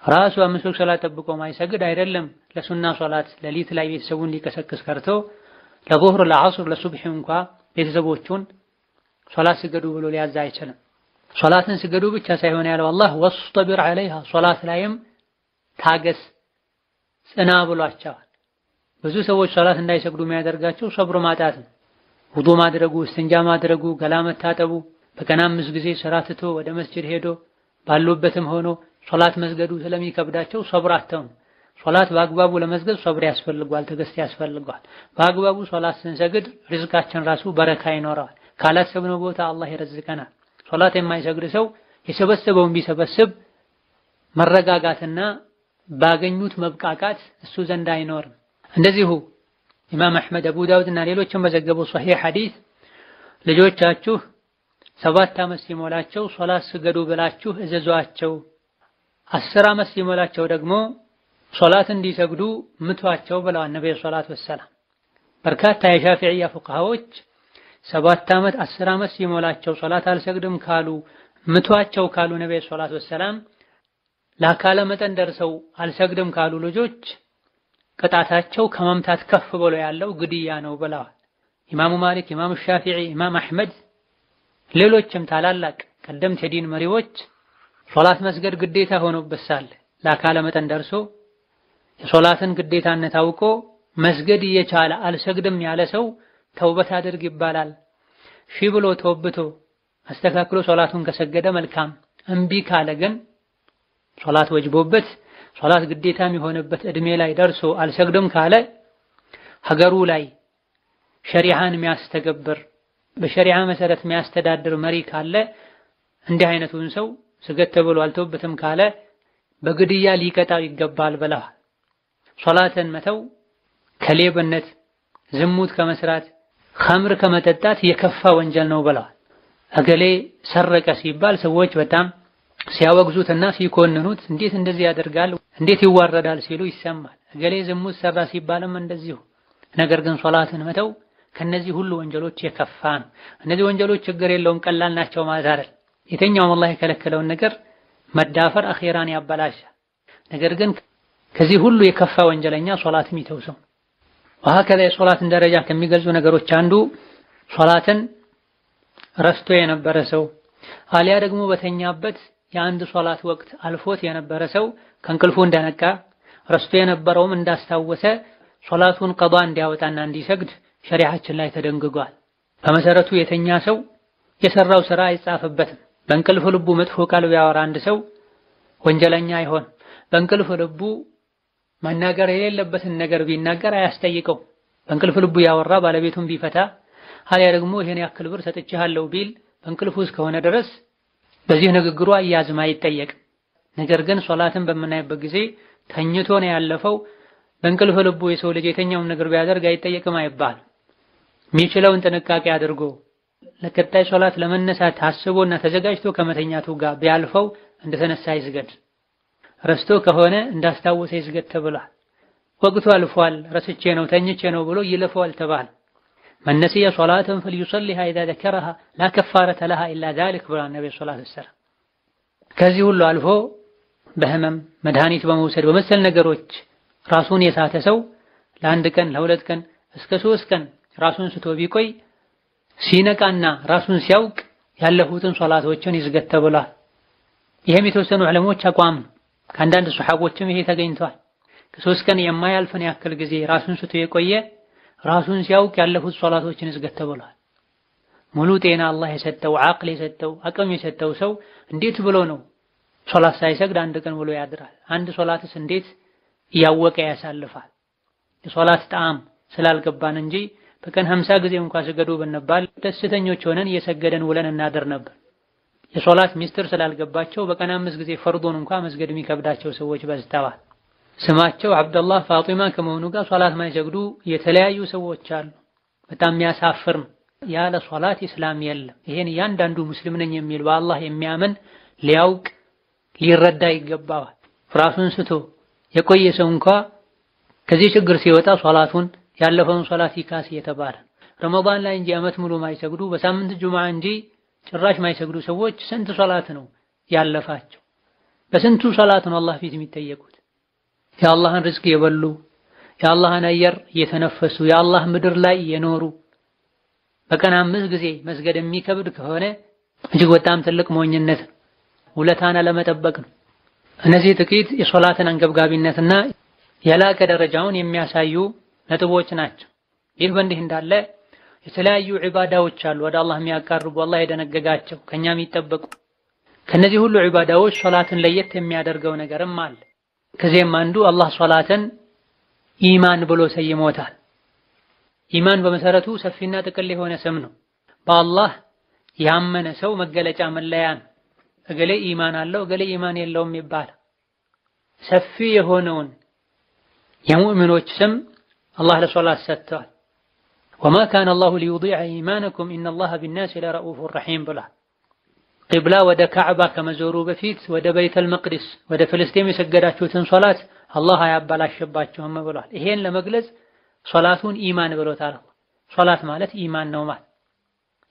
ራሱ አምስት ወቅት ሶላት ጠብቆ ማይሰግድ አይደለም ለሱና ሶላት ሌሊት ላይ ቤተሰቡን ሊቀሰቅስ ቀርቶ ለዙህር ለዐስር ለሱብህ እንኳ ቤተሰቦቹን ሶላት ስገዱ ብሎ ሊያዝ አይችልም። ሶላትን ስገዱ ብቻ ሳይሆን ያለው አላህ ወስጠቢር ዐለይሃ ሶላት ላይም ታገስ፣ ጽና ብሏቸዋል። ብዙ ሰዎች ሶላት እንዳይሰግዱ የሚያደርጋቸው ሰብር ማጣት ነው። ውዱእ ማድረጉ፣ እስትንጃ ማድረጉ፣ ገላ መታጠቡ፣ በቀን 5 ጊዜ ስራ ትቶ ወደ መስጂድ ሄዶ ባሉበትም ሆኖ ሶላት መስገዱ ስለሚከብዳቸው ሰብር አጥተው ነው። ሶላት በአግባቡ ለመስገድ ሰብር ያስፈልጋል፣ ትዕግስት ያስፈልጋል። በአግባቡ ሶላት ስንሰግድ ሪዝቃችን ራሱ በረካ ይኖረዋል። ካላሰብነው ቦታ አላህ ይረዝቀናል። ሶላት የማይሰግድ ሰው የሰበሰበውን ቢሰበስብ መረጋጋትና ባገኙት መብቃቃት እሱ ዘንድ አይኖርም። እንደዚሁ ኢማም አሕመድ፣ አቡ ዳውድ እና ሌሎችም በዘገበው ሶሒህ ሐዲስ ልጆቻችሁ 7 ዓመት ሲሞላቸው ሶላት ስገዱ ብላችሁ እዘዟቸው፣ 10 ዓመት ሲሞላቸው ደግሞ ሶላት እንዲሰግዱ ምቷቸው ብለዋል ነብዩ ሰለላሁ ዐለይሂ ወሰለም። በርካታ የሻፊዕያ ፉቃሃዎች 7 ዓመት 10 ዓመት ሲሞላቸው ሶላት አልሰግድም ካሉ ምቷቸው ካሉ ነብዩ ሰለላሁ ዐለይሂ ወሰለም ለአካለ መጠን ደርሰው አልሰግድም ካሉ ልጆች ቅጣታቸው ከመምታት ከፍ ብሎ ያለው ግድያ ነው ብለዋል። ኢማሙ ማሊክ፣ ኢማሙ ሻፊዒ፣ ኢማም አሕመድ ሌሎችም ታላላቅ ቀደምት የዲን መሪዎች ሶላት መስገድ ግዴታ ሆኖበት ሳለ ለአካለ መጠን ደርሶ የሶላትን ግዴታነት አውቆ መስገድ እየቻለ አልሰግድም ያለ ሰው ተውበት አድርግ ይባላል። ሺ ብሎ ተወብቶ አስተካክሎ ሶላቱን ከሰገደ መልካም፣ እምቢ ካለ ግን ሶላት ወጅቦበት ሶላት ግዴታ የሚሆንበት እድሜ ላይ ደርሶ አልሰግድም ካለ ሀገሩ ላይ ሸሪዓን የሚያስተገብር በሸሪዓ መሰረት የሚያስተዳድር መሪ ካለ እንዲህ አይነቱን ሰው ስገድ ተብሎ አልተውበትም ካለ በግድያ ሊቀጣው ይገባል ብለዋል። ሶላትን መተው ከሌብነት፣ ዝሙት ከመስራት፣ ኸምር ከመጠጣት የከፋ ወንጀል ነው ብለዋል። እገሌ ሰረቀ ሲባል ሰዎች በጣም ሲያወግዙትና ሲኮንኑት እንዴት እንደዚህ ያደርጋል እንዴት ይዋረዳል ሲሉ ይሰማል። እገሌ ዝሙት ሰራ ሲባልም እንደዚሁ። ነገር ግን ሶላትን መተው ከነዚህ ሁሉ ወንጀሎች የከፋ ነው። እነዚህ ወንጀሎች ችግር የለውም ቀላል ናቸው ማለት አይደል። የትኛውም አላህ የከለከለውን ነገር መዳፈር አኺራን ያበላሻል። ነገር ግን ከዚህ ሁሉ የከፋ ወንጀለኛ ሶላትን የሚተው ሰው። ወሀከዛ የሶላትን ደረጃ ከሚገልጹ ነገሮች አንዱ ሶላትን ረስቶ የነበረ ሰው አሊያ ደግሞ በተኛበት የአንድ ሶላት ወቅት አልፎት የነበረ ሰው ከእንቅልፉ እንደነቃ ረስቶ የነበረውም እንዳስታወሰ ሶላቱን ቀዷ እንዲያወጣና እንዲሰግድ ሸሪዓችን ላይ ተደንግጓል። በመሰረቱ የተኛ ሰው የሰራው ስራ አይጻፍበትም። በእንቅልፍ ልቡ መጥፎ ቃል ቢያወራ አንድ ሰው ወንጀለኛ አይሆን። በእንቅልፍ ልቡ መናገር የሌለበትን ነገር ቢናገር አያስጠይቀው። በእንቅልፍ ልቡ ያወራ ባለቤቱን ቢፈታ አሊያ ደግሞ ይሄን ያክል ብር ሰጥቼሃለሁ ቢል በእንቅልፉ እስከሆነ ድረስ በዚህ ንግግሩ አያዝም አይጠየቅም። ነገር ግን ሶላትን በምናይበት ጊዜ ተኝቶ ነው ያለፈው። በእንቅልፍ ልቡ የሰው ልጅ የተኛውን ነገር ቢያደርግ አይጠየቅም አይባልም። የሚችለውን ጥንቃቄ አድርጎ ለቀጣይ ሶላት ለመነሳት ታስቦና ተዘጋጅቶ ከመተኛቱ ጋር ቢያልፈው እንደተነሳ ይስገድ። ረስቶ ከሆነ እንዳስታወሰ ይስገድ ተብሏል። ወቅቱ አልፏል ረስቼ ነው ተኝቼ ነው ብሎ ይለፈዋል ተባለ። መነሲያ ሶላትን فليصليها اذا ذكرها لا كفاره لها الا ذلك ብሏል ነብዩ ሰለላሁ ዐለይሂ ወሰለም። ከዚህ ሁሉ አልፎ በህመም መድኃኒት በመውሰድ በመሰል ነገሮች ራሱን የሳተ ሰው ለአንድ ቀን ለሁለት ቀን እስከ 3 ቀን ራሱን ስቶ ቢቆይ ሲነቃና ራሱን ሲያውቅ ያለፉትን ሶላቶችን ይስገድ ተብሏል። ይሄም የተወሰኑ ዑለሞች አቋም ነው። ከአንዳንድ ሱሐቦችም ይሄ ተገኝቷል። ከ3 ቀን የማያልፈን ያክል ጊዜ ራሱን ስቶ የቆየ ራሱን ሲያውቅ ያለፉት ሶላቶችን ይስገድ ተብሏል። ሙሉ ጤና አላህ የሰጠው አቅል የሰጠው አቅም የሰጠው ሰው እንዴት ብሎ ነው ሶላት ሳይሰግድ አንድ ቀን ብሎ ያድራል? አንድ ሶላትስ እንዴት እያወቀ ያሳልፋል? የሶላት ጣዕም ስላልገባን እንጂ በቀን 50 ጊዜ እንኳን ስገዱ ብንባል ደስተኞች ሆነን እየሰገደን ውለን እናድር ነበር። የሶላት ሚስጥር ስላልገባቸው በቀን 5 ጊዜ ፈርዶን እንኳን መስገድ የሚከብዳቸው ሰዎች በዝተዋል። ስማቸው አብደላህ ፋጢማ ከመሆኑ ጋር ሶላት ማይሰግዱ የተለያዩ ሰዎች አሉ። በጣም የሚያሳፍር ነው። ያለ ሶላት ኢስላም የለም። ይሄን እያንዳንዱ ሙስሊም ነኝ የሚል በአላህ የሚያምን ሊያውቅ ሊረዳ ይገባዋል። ራሱን ስቶ የቆየ ሰው እንኳን ከዚህ ችግር ሲወጣ ሶላቱን ያለፈውን ሶላት ይካስ የተባለ ረመዳን ላይ እንጂ አመት ሙሉ ማይሰግዱ በሳምንት ጁምዓ እንጂ ጭራሽ ማይሰግዱ ሰዎች ስንት ሶላት ነው ያለፋቸው? በስንቱ ሶላት ነው አላህ ፊት የሚጠየቁት? የአላህን ርዝቅ የበሉ የአላህን አየር የተነፈሱ የአላህ ምድር ላይ የኖሩ በቀን 5 ጊዜ መስገድ የሚከብድ ከሆነ እጅግ በጣም ትልቅ ሞኝነት ውለታን ለመጠበቅ ነው። እነዚህ ጥቂት የሶላትን አንገብጋቢነትና የላቀ ደረጃውን የሚያሳዩ ነጥቦች ናቸው። ይህ በእንዲህ እንዳለ የተለያዩ ዒባዳዎች አሉ ወደ አላህ የሚያቀርቡ አላህ የደነገጋቸው ከኛ የሚጠበቁ። ከነዚህ ሁሉ ዒባዳዎች ሶላትን ለየት የሚያደርገው ነገርም አለ። ከዚህም አንዱ አላህ ሶላትን ኢማን ብሎ ሰይሞታል። ኢማን በመሰረቱ ሰፊና ጥቅል የሆነ ስም ነው። በአላህ ያመነ ሰው መገለጫ መለያ ነው። እገሌ ኢማን አለው እገሌ ኢማን የለውም ይባላል። ሰፊ የሆነውን የሙእሚኖች ስም አላህ ለሶላት ሰጥቷል። ወማ ካነ አላሁ ሊዩዲዐ ኢማነኩም ኢነላሀ ቢናሲ ለረኡፉር ረሒም ብሏል። ቂብላ ወደ ካዕባ ከመዞሩ በፊት ወደ በይተል መቅዲስ ወደ ፍልስጤም የሰገዳችሁትን ሶላት አላህ አያበላሽባችሁም ብሏል። ይሄን ለመግለጽ ሶላቱን ኢማን ብሎታል። ሶላት ማለት ኢማን ነው ማለት።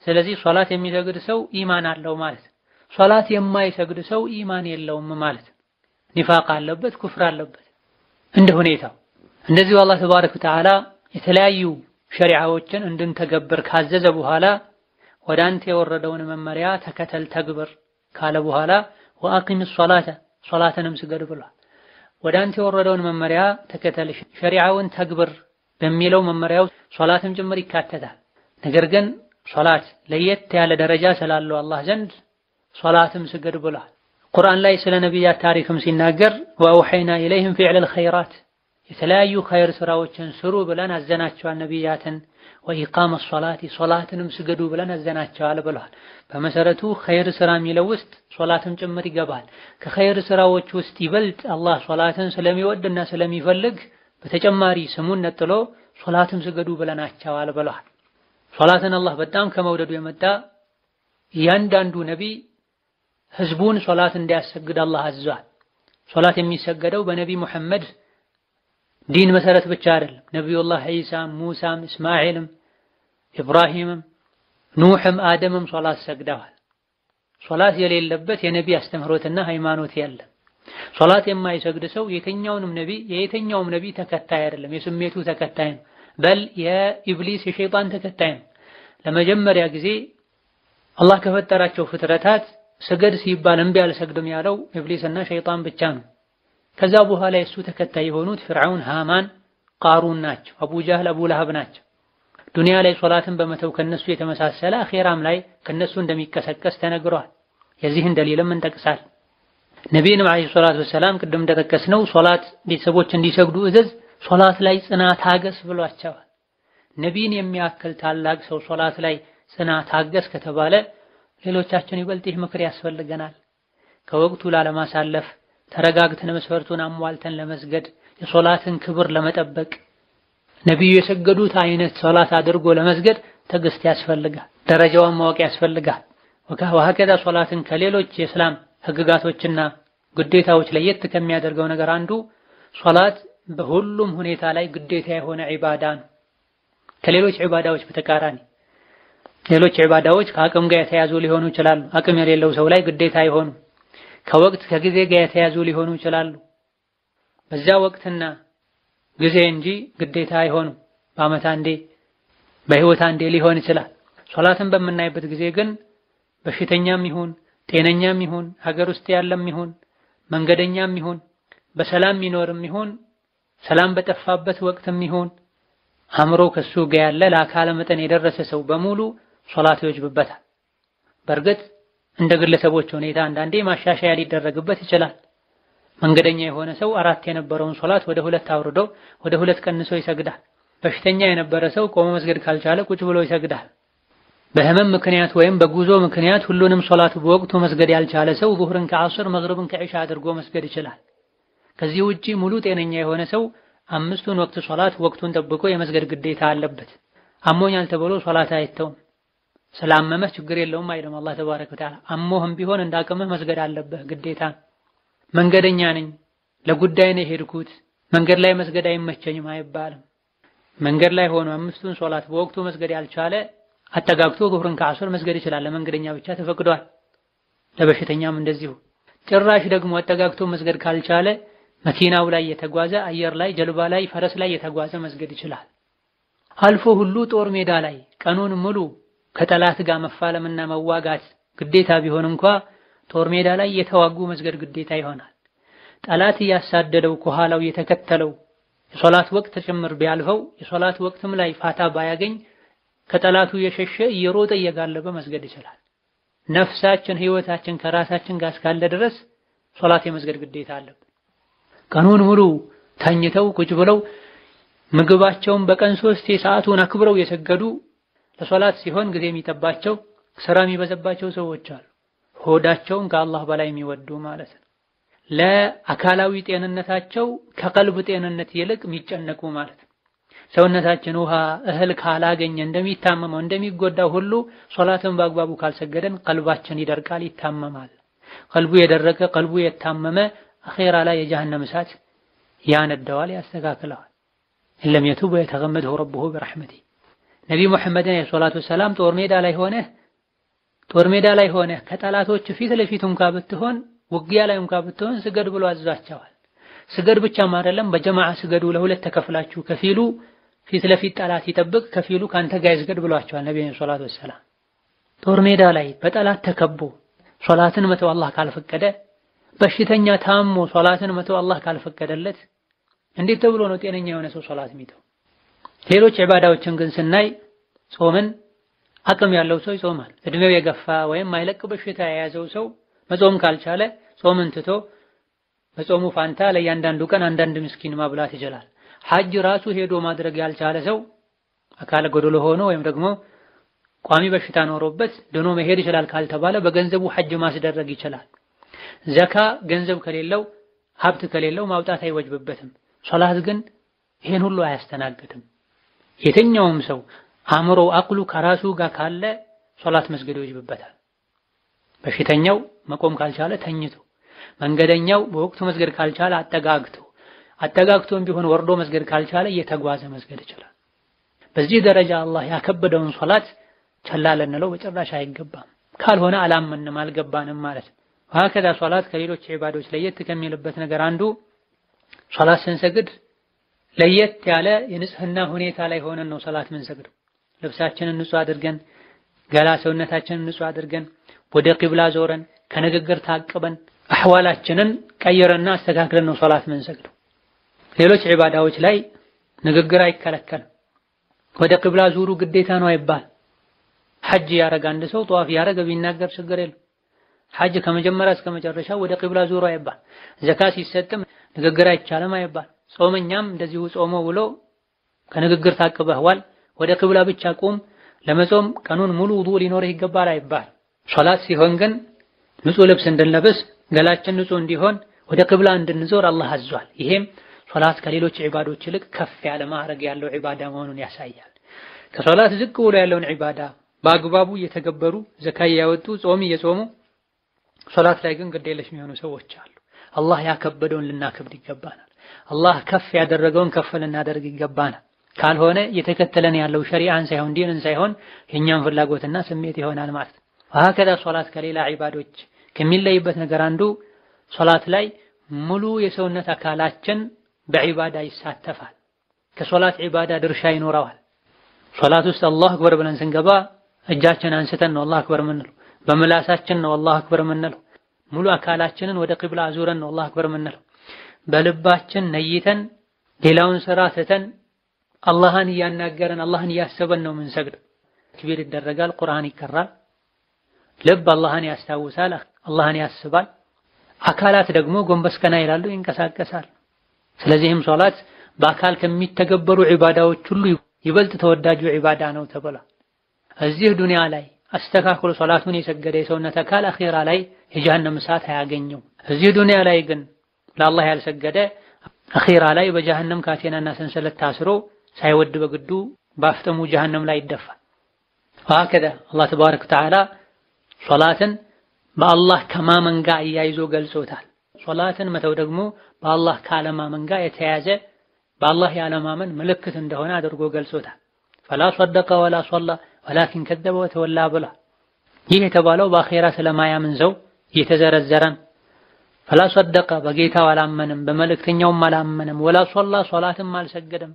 ስለዚህ ሶላት የሚሰግድ ሰው ኢማን አለው ማለት፣ ሶላት የማይሰግድ ሰው ኢማን የለውም ማለት። ኒፋቅ አለበት፣ ኩፍር አለበት እንደ ሁኔታው። እንደዚሁ አላህ ተባረከ ወተዓላ የተለያዩ ሸሪዓዎችን እንድንተገብር ካዘዘ በኋላ ወደ አንተ የወረደውን መመሪያ ተከተል ተግብር ካለ በኋላ ወአቂም ሶላተ ሶላትንም ስገድ ብሏል። ወደ አንተ የወረደውን መመሪያ ተከተል ሸሪዓውን ተግብር በሚለው መመሪያው ሶላትም ጭምር ይካተታል። ነገር ግን ሶላት ለየት ያለ ደረጃ ስላለው አላህ ዘንድ ሶላትም ስገድ ብሏል። ቁርአን ላይ ስለ ነቢያት ታሪክም ሲናገር ወአውሐይና ኢለይሂም ፊዕለል ኸይራት የተለያዩ ኸይር ስራዎችን ስሩ ብለን አዘናቸዋል ነቢያትን። ወኢቃመ ሶላቲ ሶላትንም ስገዱ ብለን አዘናቸዋል ብሏል። በመሰረቱ ኸይር ስራ የሚለው ውስጥ ሶላትም ጭምር ይገባል። ከኸይር ስራዎች ውስጥ ይበልጥ አላህ ሶላትን ስለሚወድና ስለሚፈልግ በተጨማሪ ስሙን ነጥሎ ሶላትም ስገዱ ብለናቸዋል ብሏል። ሶላትን አላህ በጣም ከመውደዱ የመጣ እያንዳንዱ ነቢይ ህዝቡን ሶላት እንዲያሰግድ አላህ አዟል። ሶላት የሚሰገደው በነቢ ሙሐመድ ዲን መሰረት ብቻ አይደለም። ነቢዩላህ ዒሳም፣ ሙሳም፣ እስማዒልም፣ ኢብራሂምም፣ ኑሕም፣ አደምም ሶላት ሰግደዋል። ሶላት የሌለበት የነቢ አስተምህሮትና ሃይማኖት የለም። ሶላት የማይሰግድ ሰው የየትኛውም ነቢ ተከታይ አይደለም፣ የስሜቱ ተከታይ ነው። በል የኢብሊስ የሸይጣን ተከታይ ነው። ለመጀመሪያ ጊዜ አላህ ከፈጠራቸው ፍጥረታት ስገድ ሲባል እምቢ አልሰግድም ያለው ኢብሊስና ሸይጣን ብቻ ነው። ከዛ በኋላ የሱ ተከታይ የሆኑት ፍርዓውን፣ ሃማን፣ ቃሩን ናቸው። አቡ ጃህል፣ አቡ ለሀብ ናቸው። ዱንያ ላይ ሶላትን በመተው ከነሱ የተመሳሰለ አኼራም ላይ ከነሱ እንደሚቀሰቀስ ተነግሯል። የዚህን ደሊልም እንጠቅሳል። ነቢይንም ዓለይሂ ሰላቱ ወሰላም ቅድም እንደጠቀስነው ሶላት ቤተሰቦች እንዲሰግዱ እዘዝ፣ ሶላት ላይ ጽናት ታገስ ብሏቸዋል። ነቢይን የሚያክል ታላቅ ሰው ሶላት ላይ ጽናት ታገስ ከተባለ ሌሎቻችን ይበልጥ ይህ ምክር ያስፈልገናል። ከወቅቱ ላለማሳለፍ ተረጋግተን መስፈርቱን አሟልተን ለመስገድ የሶላትን ክብር ለመጠበቅ ነቢዩ የሰገዱት አይነት ሶላት አድርጎ ለመስገድ ትዕግስት ያስፈልጋል። ደረጃውን ማወቅ ያስፈልጋል። ወሀከዛ ሶላትን ከሌሎች የእስላም ህግጋቶችና ግዴታዎች ለየት ከሚያደርገው ነገር አንዱ ሶላት በሁሉም ሁኔታ ላይ ግዴታ የሆነ ዒባዳ ነው። ከሌሎች ዒባዳዎች በተቃራኒ ሌሎች ዒባዳዎች ከአቅም ጋር የተያዙ ሊሆኑ ይችላሉ። አቅም የሌለው ሰው ላይ ግዴታ የሆኑ ከወቅት ከጊዜ ጋር የተያዙ ሊሆኑ ይችላሉ። በዛ ወቅትና ጊዜ እንጂ ግዴታ አይሆኑ። በዓመት አንዴ በህይወት አንዴ ሊሆን ይችላል። ሶላትን በምናይበት ጊዜ ግን በሽተኛም ይሁን ጤነኛም ይሁን ሀገር ውስጥ ያለም ይሁን መንገደኛም ይሁን በሰላም የሚኖርም ይሁን ሰላም በጠፋበት ወቅትም ይሁን አእምሮ ከሱ ጋር ያለ ለአካለ መጠን የደረሰ ሰው በሙሉ ሶላት ይወጅብበታል። በእርግጥ እንደ ግለሰቦች ሁኔታ አንዳንዴ ማሻሻያ ሊደረግበት ይችላል። መንገደኛ የሆነ ሰው 4 የነበረውን ሶላት ወደ 2 አውርዶ ወደ 2 ቀንሶ ይሰግዳል። በሽተኛ የነበረ ሰው ቆሞ መስገድ ካልቻለ ቁጭ ብሎ ይሰግዳል። በህመም ምክንያት ወይም በጉዞ ምክንያት ሁሉንም ሶላት በወቅቱ መስገድ ያልቻለ ሰው ዙህርን ከዐስር መግሪብን ከዒሻ አድርጎ መስገድ ይችላል። ከዚህ ውጪ ሙሉ ጤነኛ የሆነ ሰው 5ቱን ወቅት ሶላት ወቅቱን ጠብቆ የመስገድ ግዴታ አለበት። አሞኛል ተብሎ ሶላት አይተውም። ስላመመህ ችግር የለውም አይደለም አላህ ተባረከ ወተዓላ። አሞህም ቢሆን እንዳቅምህ መስገድ አለብህ ግዴታ። መንገደኛ ነኝ ለጉዳይ ነው የሄድኩት መንገድ ላይ መስገድ አይመቸኝም አይባልም። መንገድ ላይ ሆኖ 5ቱን ሶላት በወቅቱ መስገድ ያልቻለ አጠጋግቶ ዙህርን ከዐስር መስገድ ይችላል። ለመንገደኛ ብቻ ተፈቅዷል። ለበሽተኛም እንደዚሁ። ጭራሽ ደግሞ አጠጋግቶ መስገድ ካልቻለ መኪናው ላይ የተጓዘ አየር ላይ ጀልባ ላይ ፈረስ ላይ የተጓዘ መስገድ ይችላል። አልፎ ሁሉ ጦር ሜዳ ላይ ቀኑን ሙሉ ከጠላት ጋር መፋለምና መዋጋት ግዴታ ቢሆን እንኳ ጦር ሜዳ ላይ የተዋጉ መስገድ ግዴታ ይሆናል። ጠላት እያሳደደው ከኋላው የተከተለው የሶላት ወቅት ጭምር ቢያልፈው የሶላት ወቅትም ላይ ፋታ ባያገኝ ከጠላቱ የሸሸ እየሮጠ እየጋለበ መስገድ ይችላል። ነፍሳችን ህይወታችን ከራሳችን ጋር እስካለ ድረስ ሶላት የመስገድ ግዴታ አለብን። ቀኑን ሙሉ ተኝተው ቁጭ ብለው ምግባቸውን በቀን 3 ሰዓቱን አክብረው የሰገዱ ለሶላት ሲሆን ጊዜ የሚጠባቸው ስራ የሚበዛባቸው ሰዎች አሉ። ሆዳቸውን ከአላህ በላይ የሚወዱ ማለት ነው። ለአካላዊ ጤንነታቸው ከቀልብ ጤንነት ይልቅ የሚጨነቁ ማለት ነው። ሰውነታችን ውሃ እህል ካላገኘ እንደሚታመመው እንደሚጎዳው ሁሉ ሶላትን በአግባቡ ካልሰገደን ቀልባችን ይደርቃል፣ ይታመማል። ቀልቡ የደረቀ ቀልቡ የታመመ አኺራ ላይ የጀሃነም እሳት ያነደዋል፣ ያስተካክለዋል። ኢለም የቱብ ወየተገመደሁ ረቡሁ በረሕመቲ ነቢ ሙሐመድን የሶላቱ ሰላም ጦር ሜዳ ላይ ሆነ ከጠላቶች ፊት ለፊት እንኳን ብትሆን ውጊያ ላይ እንኳን ብትሆን ስገድ ብሎ አዟቸዋል። ስገድ ብቻም አይደለም በጀማዓ ስገዱ፣ ለሁለት ተከፍላችሁ ከፊሉ ፊት ለፊት ጠላት ይጠብቅ ከፊሉ ካንተ ጋር ይስገድ ብሏቸዋል ነብዩ ሰለላሁ ዐለይሂ ወሰለም። ጦር ሜዳ ላይ በጠላት ተከቦ ሶላትን መተው አላህ ካልፈቀደ፣ በሽተኛ ታሞ ሶላትን መተው አላህ ካልፈቀደለት እንዴት ተብሎ ነው ጤነኛ የሆነ ሰው ሶላት የሚተው? ሌሎች ዒባዳዎችን ግን ስናይ ጾምን አቅም ያለው ሰው ይጾማል። እድሜው የገፋ ወይም ማይለቅ በሽታ የያዘው ሰው መጾም ካልቻለ ጾምን ትቶ በጾሙ ፋንታ ለእያንዳንዱ ቀን አንዳንድ ምስኪን ማብላት ይችላል። ሐጅ ራሱ ሄዶ ማድረግ ያልቻለ ሰው አካለ ጎደሎ ሆኖ ወይም ደግሞ ቋሚ በሽታ ኖሮበት ድኖ መሄድ ይችላል ካልተባለ በገንዘቡ ሐጅ ማስደረግ ይችላል። ዘካ ገንዘብ ከሌለው ሀብት ከሌለው ማውጣት አይወጅብበትም። ሶላት ግን ይሄን ሁሉ አያስተናግድም። የትኛውም ሰው አእምሮ አቅሉ ከራሱ ጋር ካለ ሶላት መስገድ ይወጅብበታል። በሽተኛው መቆም ካልቻለ ተኝቶ፣ መንገደኛው በወቅቱ መስገድ ካልቻለ አጠጋግቶም ቢሆን ወርዶ መስገድ ካልቻለ እየተጓዘ መስገድ ይችላል። በዚህ ደረጃ አላህ ያከበደውን ሶላት ቸላ ልንለው በጭራሽ አይገባም። ካልሆነ አላመንም አልገባንም ማለት ነው። ወሀከዛ ሶላት ከሌሎች ዒባዶች ለየት ከሚልበት ነገር አንዱ ሶላት ስንሰግድ ለየት ያለ የንጽህና ሁኔታ ላይ ሆነን ነው ሶላት የምንሰግደው። ልብሳችንን ንጹህ አድርገን ገላ ሰውነታችንን ንጹህ አድርገን ወደ ቂብላ ዞረን ከንግግር ታቅበን አህዋላችንን ቀይረና አስተካክለን ነው ሶላት የምንሰግደው። ሌሎች ዒባዳዎች ላይ ንግግር አይከለከልም። ወደ ቂብላ ዙሩ ግዴታ ነው አይባል። ሐጅ ያረጋ አንድ ሰው ጧፍ ያረጋ ቢናገር ችግር የለም። ሐጅ ከመጀመሪያ እስከ መጨረሻ ወደ ቂብላ ዙሩ አይባል። ዘካ ሲሰጥም ንግግር አይቻልም አይባል። ጾመኛም እንደዚሁ ጾሞ ብሎ ከንግግር ታቅበህዋል ወደ ቂብላ ብቻ ቁም፣ ለመጾም ቀኑን ሙሉ ውዱእ ሊኖርህ ይገባል አይባል። ሶላት ሲሆን ግን ንጹህ ልብስ እንድንለብስ ገላችን ንጹህ እንዲሆን ወደ ቂብላ እንድንዞር አላህ አዟል። ይሄም ሶላት ከሌሎች ዒባዶች ይልቅ ከፍ ያለ ማዕረግ ያለው ዒባዳ መሆኑን ያሳያል። ከሶላት ዝቅ ብሎ ያለውን ዒባዳ በአግባቡ እየተገበሩ ዘካ ያወጡ ጾም እየጾሙ ሶላት ላይ ግን ግዴለሽ የሚሆኑ ሰዎች አሉ። አላህ ያከበደውን ልናከብድ ይገባናል። አላህ ከፍ ያደረገውን ከፍ ልናደርግ ይገባናል። ካልሆነ እየተከተለን ያለው ሸሪዓን ሳይሆን ዲንን ሳይሆን የኛን ፍላጎትና ስሜት ይሆናል ማለት ነው። ወሀከዛ ሶላት ከሌላ ዒባዶች ከሚለይበት ነገር አንዱ ሶላት ላይ ሙሉ የሰውነት አካላችን በዒባዳ ይሳተፋል። ከሶላት ዒባዳ ድርሻ ይኖረዋል። ሶላት ውስጥ አላሁ አክበር ብለን ስንገባ እጃችን አንስተን ነው አላሁ አክበር የምንለው። በምላሳችን ነው አላሁ አክበር የምንለው። ሙሉ አካላችንን ወደ ቂብላ አዙረን ነው አላሁ አክበር የምንለው። በልባችን ነይተን ሌላውን ስራ ትተን አላህን እያናገረን አላህን እያሰበን ነው የምንሰግደው። ተክቢር ይደረጋል፣ ቁርአን ይቀራል፣ ልብ አላህን ያስታውሳል፣ አላህን ያስባል። አካላት ደግሞ ጎንበስ ቀና ይላሉ፣ ይንቀሳቀሳል። ስለዚህም ሶላት በአካል ከሚተገበሩ ዒባዳዎች ሁሉ ይበልጥ ተወዳጁ ዒባዳ ነው ተብሏል። እዚህ ዱንያ ላይ አስተካክሎ ሶላቱን የሰገደ የሰውነት አካል አኺራ ላይ የጀሃነም እሳት አያገኘው። እዚህ ዱንያ ላይ ግን ለአላህ ያልሰገደ አኺራ ላይ በጀሃነም ካቴናና ሰንሰለት ታስሮ ሳይወድ በግዱ ባፍጠሙ ጀሃነም ላይ ይደፋል። ወሀከዛ አላህ ተባረከ ወተዓላ ሶላትን በአላህ ከማመን ጋር እያይዞ ገልጾታል። ሶላትን መተው ደግሞ በአላህ ካለማመን ጋር የተያዘ በአላህ ያለማመን ምልክት እንደሆነ አድርጎ ገልጾታል። ፈላ ሰደቀ ወላ ሶላ ወላኪን ከዘበ ወተወላ ብላ። ይህ የተባለው በአኺራ ስለማያምን ሰው እየተዘረዘረን ፈላ ሰደቀ በጌታው አላመንም፣ በመልእክተኛውም አላመንም፣ ወላ ሶላ ሶላትም አልሰገደም።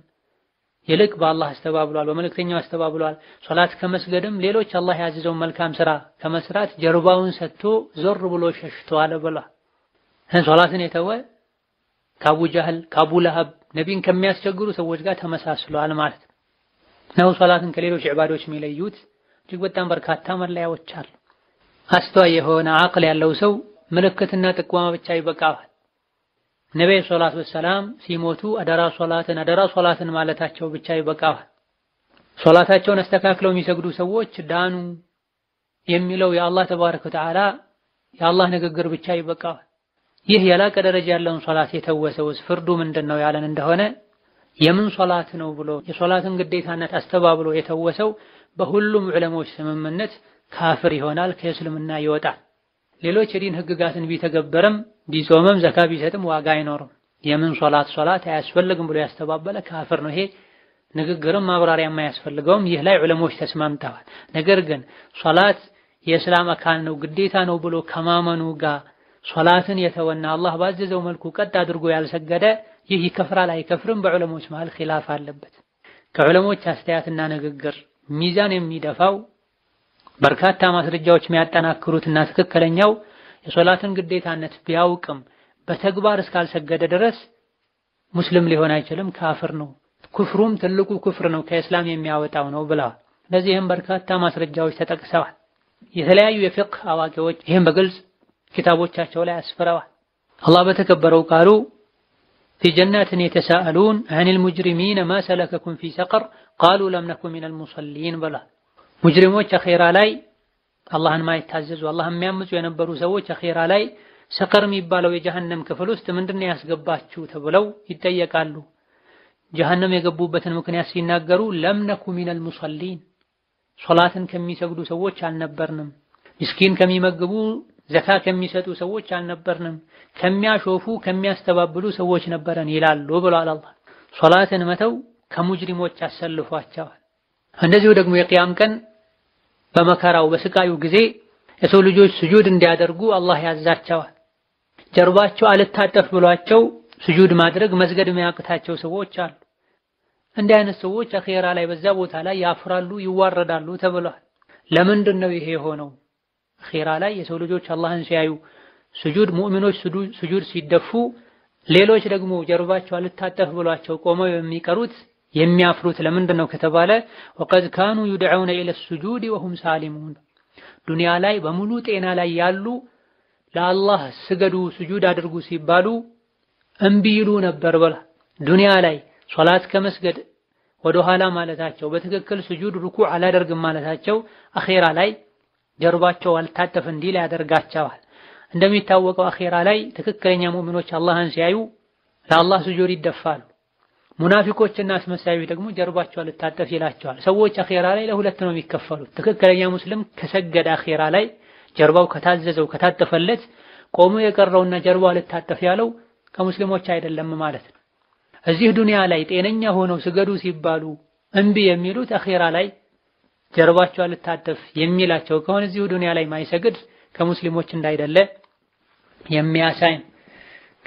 ይልቅ በአላህ አስተባብሏል፣ በመልእክተኛው አስተባብሏል። ሶላት ከመስገድም ሌሎች አላህ ያዘዘውን መልካም ስራ ከመስራት ጀርባውን ሰጥቶ ዞር ብሎ ሸሽቷል ብሏል። ሶላትን የተወ ከአቡ ጀህል ከአቡ ለሀብ ነቢን ከሚያስቸግሩ ሰዎች ጋር ተመሳስሏል ማለት ነው። ሶላትን ከሌሎች ዒባዶች የሚለዩት እጅግ በጣም በርካታ መለያዎች አሉ። አስተዋይ የሆነ አቅል ያለው ሰው ምልክትና ጥቆማ ብቻ ይበቃዋል። ነብዩ ሰለላሁ ዐለይሂ ወሰለም ሲሞቱ አደራ ሶላትን ማለታቸው ብቻ ይበቃዋል። ሶላታቸውን አስተካክለው የሚሰግዱ ሰዎች ዳኑ የሚለው የአላህ ተባረከ ወተዓላ የአላህ ንግግር ብቻ ይበቃዋል። ይህ የላቀ ደረጃ ያለውን ሶላት የተወሰውስ ፍርዱ ምንድነው ያለን እንደሆነ የምን ሶላት ነው ብሎ የሶላትን ግዴታነት አስተባብሎ የተወሰው በሁሉም ዑለሞች ስምምነት ካፍር ይሆናል፣ ከእስልምና ይወጣል። ሌሎች የዲን ህግጋትን ቢተገበረም ቢጾምም ዘካ ቢሰጥም ዋጋ አይኖርም። የምን ሶላት አያስፈልግም ብሎ ያስተባበለ ካፍር ነው። ይሄ ንግግርም ማብራሪያም አያስፈልገውም። ይህ ላይ ዑለሞች ተስማምተዋል። ነገር ግን ሶላት የእስላም አካል ነው ግዴታ ነው ብሎ ከማመኑ ጋር ሶላትን የተወና አላህ ባዘዘው መልኩ ቀጥ አድርጎ ያልሰገደ ይህ ይከፍራል አይከፍርም? በዑለሞች መሃል ኺላፍ አለበት። ከዑለሞች አስተያየትና ንግግር ሚዛን የሚደፋው በርካታ ማስረጃዎች የሚያጠናክሩትና ትክክለኛው የሶላትን ግዴታነት ቢያውቅም በተግባር እስካልሰገደ ድረስ ሙስሊም ሊሆን አይችልም፣ ካፍር ነው። ኩፍሩም ትልቁ ኩፍር ነው፣ ከእስላም የሚያወጣው ነው ብለዋል። ለዚህም በርካታ ማስረጃዎች ተጠቅሰዋል። የተለያዩ የፊቅህ አዋቂዎች ይህም በግልጽ ኪታቦቻቸው ላይ አስፍረዋል። አላህ በተከበረው ቃሉ في جنات يتساءلون عن المجرمين ما سلككم في سقر قالوا لم نكن من المصلين بلا ሙጅሪሞች አኺራ ላይ አላህን ማይታዘዙ አላህን የሚያምፁ የነበሩ ሰዎች አኺራ ላይ ሰቀር የሚባለው የጀሃነም ክፍል ውስጥ ምንድነው ያስገባችሁ ተብለው ይጠየቃሉ። ጀሃነም የገቡበትን ምክንያት ሲናገሩ ለም ነኩ ሚነል ሙሰሊን ሶላትን ከሚሰግዱ ሰዎች አልነበርንም፣ ምስኪን ከሚመግቡ ዘካ ከሚሰጡ ሰዎች አልነበርንም፣ ከሚያሾፉ ከሚያስተባብሉ ሰዎች ነበረን ይላሉ ብሏል አላህ። ሶላትን መተው ከሙጅሪሞች አሰልፏቸዋል። እንደዚሁ ደግሞ የቂያም ቀን በመከራው በስቃዩ ጊዜ የሰው ልጆች ስጁድ እንዲያደርጉ አላህ ያዛቸዋል። ጀርባቸው አልታጠፍ ብሏቸው ስጁድ ማድረግ መስገድ የሚያቅታቸው ሰዎች አሉ። እንዲህ አይነት ሰዎች አኺራ ላይ በዛ ቦታ ላይ ያፍራሉ፣ ይዋረዳሉ ተብሏል። ለምንድን ነው ይሄ የሆነው? አኺራ ላይ የሰው ልጆች አላህን ሲያዩ ስጁድ ሙእሚኖች ስጁድ ሲደፉ፣ ሌሎች ደግሞ ጀርባቸው አልታጠፍ ብሏቸው ቆመው የሚቀሩት የሚያፍሩት ለምንድን ነው ከተባለ ወቀድ ካኑ ይድዑነ ኢለ ሱጁድ ወሁም ሳሊሙን ዱንያ ላይ በሙሉ ጤና ላይ ያሉ ለአላህ ስገዱ ስጁድ አድርጉ ሲባሉ እምቢ ይሉ ነበር ብላ ዱንያ ላይ ሶላት ከመስገድ ወደ ኋላ ማለታቸው በትክክል ስጁድ ሩኩዕ አላደርግም ማለታቸው አኺራ ላይ ጀርባቸው አልታጠፍ እንዲል ያደርጋቸዋል። እንደሚታወቀው አኺራ ላይ ትክክለኛ ሙእሚኖች አላህን ሲያዩ ለአላህ ስጁድ ይደፋሉ። ሙናፊቆችና አስመሳዮች ደግሞ ጀርባቸው አልታጠፍ ይላቸዋል። ሰዎች አኺራ ላይ ለሁለት ነው የሚከፈሉት። ትክክለኛ ሙስሊም ከሰገደ አኺራ ላይ ጀርባው ከታዘዘው ከታጠፈለት፣ ቆሞ የቀረውና ጀርባው አልታጠፍ ያለው ከሙስሊሞች አይደለም ማለት ነው። እዚህ ዱንያ ላይ ጤነኛ ሆነው ስገዱ ሲባሉ እምቢ የሚሉት አኺራ ላይ ጀርባቸው አልታጠፍ የሚላቸው ከሆነ እዚሁ ዱንያ ላይ ማይሰግድ ከሙስሊሞች እንዳይደለ የሚያሳይ።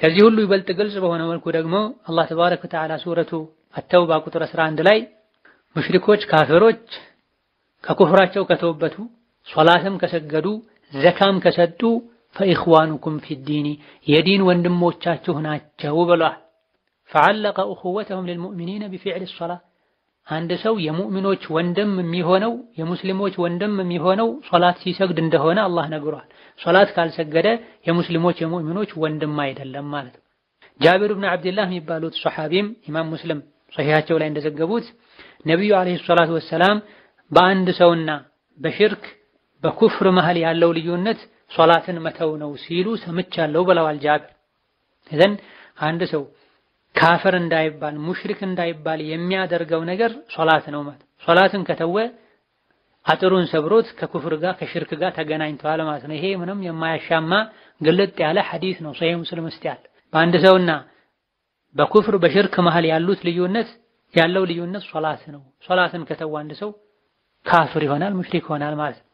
ከዚህ ሁሉ ይበልጥ ግልጽ በሆነ መልኩ ደግሞ አላህ ተባረከ ወተዓላ ሱረቱ አተውባ ቁጥር 11 ላይ ሙሽሪኮች ካፊሮች ከኩፍራቸው ከተወበቱ ሶላትም ከሰገዱ ዘካም ከሰጡ ፈኢኽዋኑኩም ፊዲኒ የዲን ወንድሞቻችሁ ናቸው ብሏል። ፈዐለቀ እኹወተሁም ሊልሙእሚኒነ ቢፊዕሊ ሶላት አንድ ሰው የሙእሚኖች ወንድም የሚሆነው የሙስሊሞች ወንድም የሚሆነው ሶላት ሲሰግድ እንደሆነ አላህ ነግሯል። ሶላት ካልሰገደ የሙስሊሞች የሙእሚኖች ወንድም አይደለም ማለት ነው። ጃቢር ብን አብድላህ የሚባሉት ሱሐቢም ኢማም ሙስሊም ሶሒሃቸው ላይ እንደዘገቡት ነብዩ አለይሂ ሰላቱ ወሰላም በአንድ ሰውና በሽርክ በኩፍር መሃል ያለው ልዩነት ሶላትን መተው ነው ሲሉ ሰምቻለሁ ብለዋል ጃቢር። እዘን አንድ ሰው ካፍር እንዳይባል ሙሽሪክ እንዳይባል የሚያደርገው ነገር ሶላት ነው ማለት። ሶላትን ከተወ አጥሩን ሰብሮት ከኩፍር ጋር ከሽርክ ጋር ተገናኝተዋል ማለት ነው። ይሄ ምንም የማያሻማ ግልጥ ያለ ሐዲስ ነው ሶሒህ ሙስሊም ውስጥ ያለ። በአንድ ሰውና በኩፍር በሽርክ መሃል ያለው ልዩነት ሶላት ነው። ሶላትን ከተወ አንድ ሰው ካፍር ይሆናል፣ ሙሽሪክ ይሆናል ማለት ነው።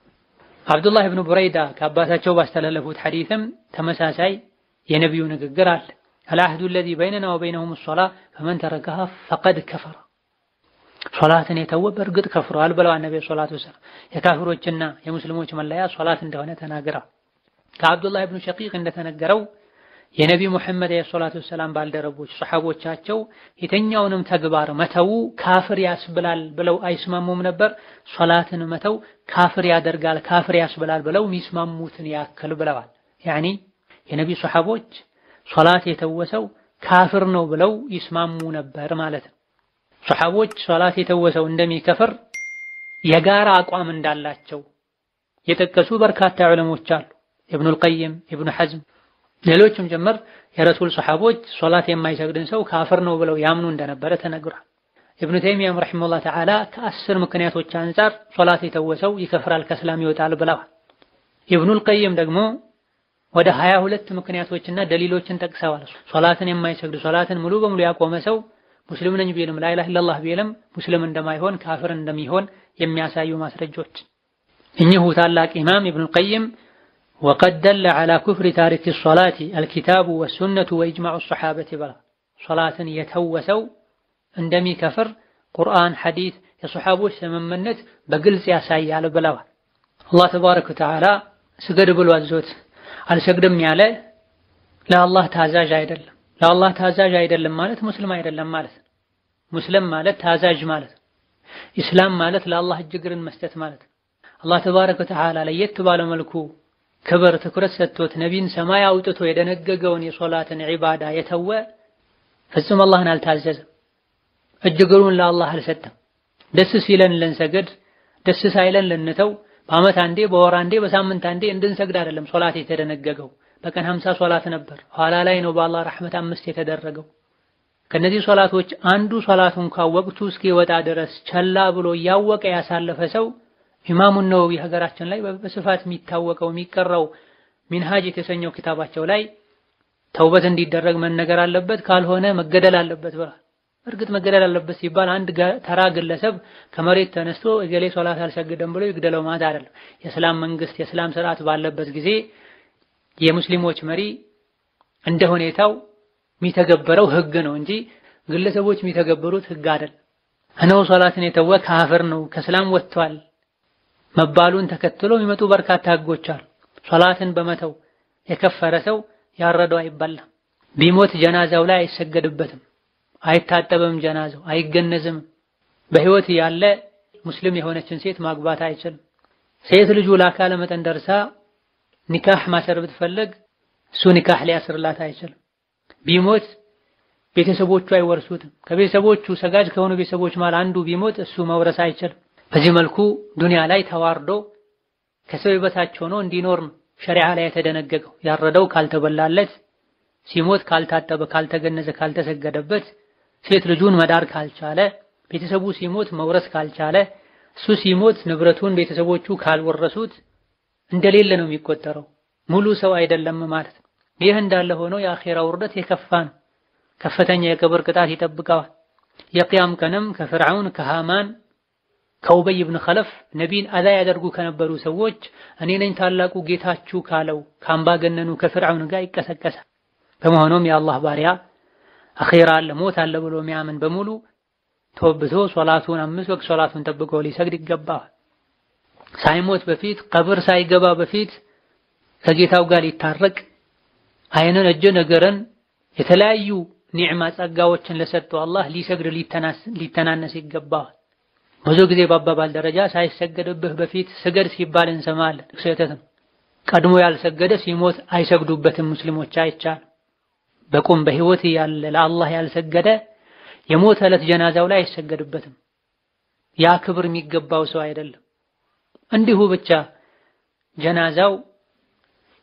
አብዱላህ ኢብኑ ቡረይዳ ከአባታቸው ባስተላለፉት ሐዲስም ተመሳሳይ የነብዩ ንግግር አለ። العهد الذي بيننا وبينهم الصلاة فمن تركها فقد كفر ሶላትን የተወ በእርግጥ ከፍሯል ብለዋል ነብዩ ሰለላሁ ዐለይሂ ወሰለም። የካፊሮችና የሙስሊሞች መለያ ሶላት እንደሆነ ተናግረዋል። ከአብዱላህ ኢብኑ ሸቂቅ እንደተነገረው የነቢ ሙሐመድ ሰለላሁ ዐለይሂ ወሰለም ባልደረቦች ሰሐቦቻቸው የተኛውንም ተግባር መተው ካፍር ያስብላል ብለው አይስማሙም ነበር። ሶላትን መተው ካፍር ያደርጋል ካፍር ያስብላል ብለው የሚስማሙትን ያክል ብለዋል። ያኒ የነቢ ሰሐቦች ሶላት የተወሰው ካፍር ነው ብለው ይስማሙ ነበር ማለት ነው። ሰሐቦች ሶላት የተወሰው እንደሚከፍር የጋራ አቋም እንዳላቸው የጠቀሱ በርካታ ዑለሞች አሉ። ኢብኑል ቀይም፣ ኢብኑ ሐዝም ሌሎችም ጭምር የረሱል ሰሐቦች ሶላት የማይሰግድን ሰው ካፍር ነው ብለው ያምኑ እንደነበረ ተነግሯል። ኢብኑ ተይሚያም ረሂመሁላህ ተዓላ ከ10 ምክንያቶች አንፃር ሶላት የተወሰው ይከፍራል ከእስላም ይወጣል ብለዋል። ኢብኑል ቀይም ደግሞ ወደ 22 ምክንያቶችና ደሊሎችን ጠቅሰዋል። ሶላትን የማይሰግድ ሶላትን ሙሉ በሙሉ ያቆመ ሰው ሙስሊም ነኝ ቢልም ላ ኢላሃ ኢለላህ ቢልም ሙስሊም እንደማይሆን ካፍር እንደሚሆን የሚያሳዩ ማስረጃዎች። እኚሁ ታላቅ ኢማም ኢብኑል ቀይም ወቀድ ደለ ዐላ ኩፍሪ ታሪክ ሶላቲ አልኪታቡ ወሱነቱ ወኢጅማዑ ሰሐበቲ ብለዋል። ሶላትን የተወሰው እንደሚከፍር ቁርአን፣ ሐዲስ፣ የሰሐቦች ስምምነት በግልጽ ያሳያል ብለዋል። አላህ ተባረከ ወተዓላ ስገድ ብሎ አዞት አልሰግድም ያለ ለአላህ ታዛዥ አይደለም። ለአላህ ታዛዥ አይደለም ማለት ሙስሊም አይደለም ማለት ነው። ሙስሊም ማለት ታዛዥ ማለት ነው። ኢስላም ማለት ለአላህ እጅግርን መስጠት ማለት ነው። አላህ ተባረከ ወተዓላ ለየት ባለ መልኩ ክብር ትኩረት ሰጥቶት ነቢን ሰማይ አውጥቶ የደነገገውን የሶላትን ዒባዳ የተወ ፍጹም አላህን አልታዘዘም። እጅግሩን ለአላህ አልሰጠም። ደስ ሲለን ልንሰግድ፣ ደስ ሳይለን ልንተው፣ በዓመት አንዴ በወር አንዴ በሳምንት አንዴ እንድንሰግድ አይደለም ሶላት የተደነገገው። በቀን 50 ሶላት ነበር። ኋላ ላይ ነው በአላህ ረሕመት 5 የተደረገው። ከነዚህ ሶላቶች አንዱ ሶላቱ እንኳን ወቅቱ እስኪወጣ ድረስ ቸላ ብሎ እያወቀ ያሳለፈ ሰው ኢማሙ ነወዊ ሀገራችን ላይ በስፋት የሚታወቀው የሚቀረው ሚንሃጅ የተሰኘው ኪታባቸው ላይ ተውበት እንዲደረግ መነገር አለበት፣ ካልሆነ መገደል አለበት ብሏል። እርግጥ መገደል አለበት ሲባል አንድ ተራ ግለሰብ ከመሬት ተነስቶ እገሌ ሶላት አልሰግድም ብሎ ይግደለው ማለት አይደለም። የእስላም መንግስት የእስላም ስርዓት ባለበት ጊዜ የሙስሊሞች መሪ እንደ ሁኔታው የሚተገበረው ህግ ነው እንጂ ግለሰቦች የሚተገበሩት ህግ አይደለም። እነሆ ሶላትን የተወ ካፍር ነው ከእስላም ወጥቷል መባሉን ተከትሎ የሚመጡ በርካታ ህጎች አሉ። ሶላትን በመተው የከፈረ ሰው ያረደው አይበላም። ቢሞት ጀናዛው ላይ አይሰገድበትም፣ አይታጠብም፣ ጀናዛው አይገነዝም። በህይወት ያለ ሙስሊም የሆነችን ሴት ማግባት አይችልም። ሴት ልጁ ለአካለ መጠን ደርሳ ኒካህ ማሰር ብትፈልግ እሱ ኒካህ ሊያስርላት አይችልም። ቢሞት ቤተሰቦቹ አይወርሱትም። ከቤተሰቦቹ ሰጋጅ ከሆኑ ቤተሰቦች ማለት አንዱ ቢሞት እሱ መውረስ አይችልም። በዚህ መልኩ ዱንያ ላይ ተዋርዶ ከሰው በታች ሆኖ እንዲኖር ነው ሸሪዓ ላይ የተደነገገው። ያረደው ካልተበላለት፣ ሲሞት ካልታጠበ፣ ካልተገነዘ፣ ካልተሰገደበት፣ ሴት ልጁን መዳር ካልቻለ፣ ቤተሰቡ ሲሞት መውረስ ካልቻለ፣ እሱ ሲሞት ንብረቱን ቤተሰቦቹ ካልወረሱት እንደሌለ ነው የሚቆጠረው። ሙሉ ሰው አይደለም ማለት ነው። ይህ እንዳለ ሆኖ የአኺራ ውርደት የከፋ ነው። ከፍተኛ የቀብር ቅጣት ይጠብቀዋል። የቂያም ቀንም ከፍርዓውን፣ ከሃማን፣ ከኡበይ ብን ኸለፍ ነቢን አዛ ያደርጉ ከነበሩ ሰዎች እኔ ነኝ ታላቁ ጌታችሁ ካለው ከአምባገነኑ ከፍርዓውን ጋር ይቀሰቀሳል። በመሆኑም የአላህ ባሪያ አኺራ አለ ሞት አለ ብሎ የሚያምን በሙሉ ተወብቶ ሶላቱን 5 ወቅት ሶላቱን ጠብቆ ሊሰግድ ይገባዋል። ሳይሞት በፊት ቀብር ሳይገባ በፊት ከጌታው ጋር ሊታረቅ አይንን እጅን እግርን የተለያዩ ኒዕማ ጸጋዎችን ለሰጠው አላህ ሊሰግድ ሊተናነስ ይገባዋል። ብዙ ጊዜ በአባባል ደረጃ ሳይሰገድብህ በፊት ስገድ ሲባል እንሰማለን። ስህተት ነው። ቀድሞ ያልሰገደ ሲሞት አይሰግዱበትም ሙስሊሞች አይቻል። በቁም በህይወት ያለ ለአላህ ያልሰገደ የሞተ ዕለት ጀናዛው ላይ አይሰገድበትም። ያ ክብር የሚገባው ሰው አይደለም። እንዲሁ ብቻ ጀናዛው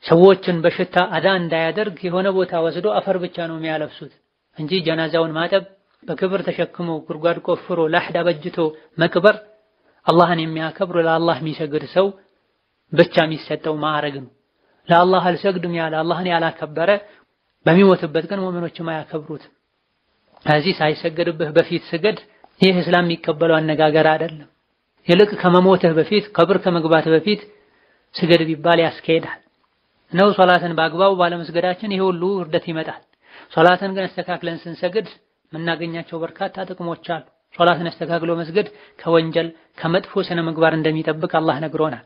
ሰዎችን በሽታ አዳ እንዳያደርግ የሆነ ቦታ ወስዶ አፈር ብቻ ነው የሚያለብሱት እንጂ ጀናዛውን ማጠብ፣ በክብር ተሸክሞ ጉድጓድ ቆፍሮ ለሕዳ በጅቶ መቅበር አላህን የሚያከብር ለአላህ የሚሰግድ ሰው ብቻ የሚሰጠው ማዕረግ ነው። ለአላህ አልሰግድም ያለ አላህን ያላከበረ በሚሞትበት ቀን ሙእሚኖችም አያከብሩት። እዚህ ሳይሰገድብህ በፊት ስገድ፣ ይህ እስላም የሚቀበለው አነጋገር አይደለም። ይልቅ ከመሞትህ በፊት ቀብር ከመግባት በፊት ስገድ ቢባል ያስኬዳል ነው። ሶላትን በአግባቡ ባለመስገዳችን ይሄ ሁሉ ውርደት ይመጣል። ሶላትን ግን አስተካክለን ስንሰግድ የምናገኛቸው በርካታ ጥቅሞች አሉ። ሶላትን አስተካክሎ መስገድ ከወንጀል ከመጥፎ ስነ ምግባር እንደሚጠብቅ አላህ ነግሮናል።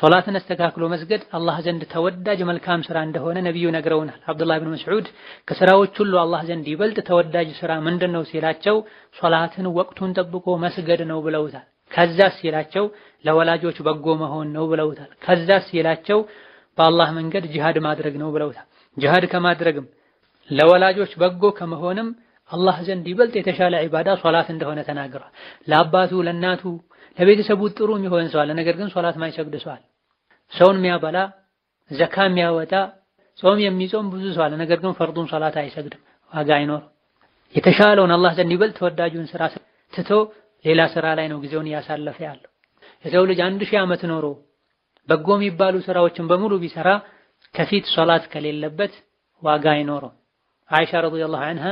ሶላትን አስተካክሎ መስገድ አላህ ዘንድ ተወዳጅ መልካም ስራ እንደሆነ ነብዩ ነግረውናል። አብዱላህ ኢብኑ መስዑድ ከስራዎች ሁሉ አላህ ዘንድ ይበልጥ ተወዳጅ ስራ ምንድነው ሲላቸው ሶላትን ወቅቱን ጠብቆ መስገድ ነው ብለውታል። ከዛስ ሲላቸው ለወላጆች በጎ መሆን ነው ብለውታል። ከዛስ ሲላቸው በአላህ መንገድ ጂሃድ ማድረግ ነው ብለውታል። ጂሃድ ከማድረግም ለወላጆች በጎ ከመሆንም አላህ ዘንድ ይበልጥ የተሻለ ዒባዳ ሶላት እንደሆነ ተናግሯል። ለአባቱ ለእናቱ ለቤተሰቡ ጥሩ የሚሆን ሰው አለ፣ ነገር ግን ሶላት ማይሰግድ ሰው አለ። ሰውን የሚያበላ ዘካ የሚያወጣ ጾም የሚጾም ብዙ ሰው አለ፣ ነገር ግን ፈርዱን ሶላት አይሰግድም፣ ዋጋ አይኖርም። የተሻለውን አላህ ዘንድ ይበልጥ ተወዳጁን ስራ ትቶ ሌላ ስራ ላይ ነው ጊዜውን እያሳለፈ ያለው። የሰው ልጅ 1000 ዓመት ኖሮ በጎ የሚባሉ ስራዎችን በሙሉ ቢሰራ ከፊት ሶላት ከሌለበት ዋጋ አይኖረው። አይሻ ረዲየላሁ ዐንሃ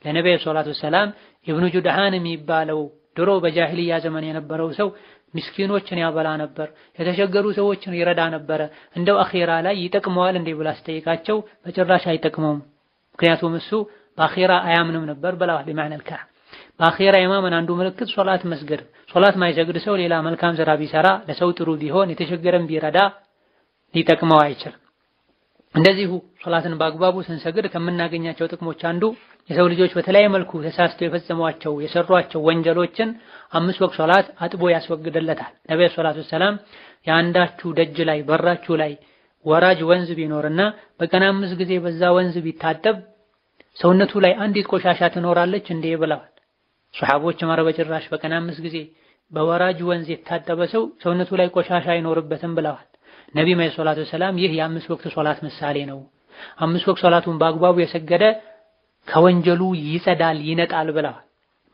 ለነብዩ ሰለላሁ ዐለይሂ ወሰለም ኢብኑ ጁድሃን የሚባለው ድሮ በጃሂልያ ዘመን የነበረው ሰው ምስኪኖችን ያበላ ነበር፣ የተቸገሩ ሰዎችን ይረዳ ነበር፣ እንደው አኺራ ላይ ይጠቅመዋል እንዴ ብላ አስጠይቃቸው በጭራሽ አይጠቅመውም፣ ምክንያቱም እሱ በአኺራ አያምንም ነበር ብለዋል። በማዕና الكعب በአኺራ የማመን አንዱ ምልክት ሶላት መስገድ። ሶላት ማይሰግድ ሰው ሌላ መልካም ስራ ቢሰራ ለሰው ጥሩ ቢሆን የተቸገረን ቢረዳ ሊጠቅመው አይችልም። እንደዚሁ ሶላትን በአግባቡ ስንሰግድ ከምናገኛቸው ጥቅሞች አንዱ የሰው ልጆች በተለያየ መልኩ ተሳስተው የፈጸሟቸው የሰሯቸው ወንጀሎችን 5 ወቅት ሶላት አጥቦ ያስወግድለታል። ነብዩ ሰለላሁ ዐለይሂ ወሰለም የአንዳችሁ ደጅ ላይ በራችሁ ላይ ወራጅ ወንዝ ቢኖርና በቀን 5 ጊዜ በዛ ወንዝ ቢታጠብ ሰውነቱ ላይ አንዲት ቆሻሻ ትኖራለች እንዴ ብለዋል። ሱሐቦች ማረ በጭራሽ በቀን 5 ጊዜ በወራጅ ወንዝ የታጠበ ሰው ሰውነቱ ላይ ቆሻሻ አይኖርበትም ብለዋል። ነብዩ ሰለላሁ ዐለይሂ ወሰለም ይህ የ5 ወቅት ሶላት ምሳሌ ነው። 5 ወቅት ሶላቱን በአግባቡ የሰገደ ከወንጀሉ ይጸዳል ይነጣል ብለዋል።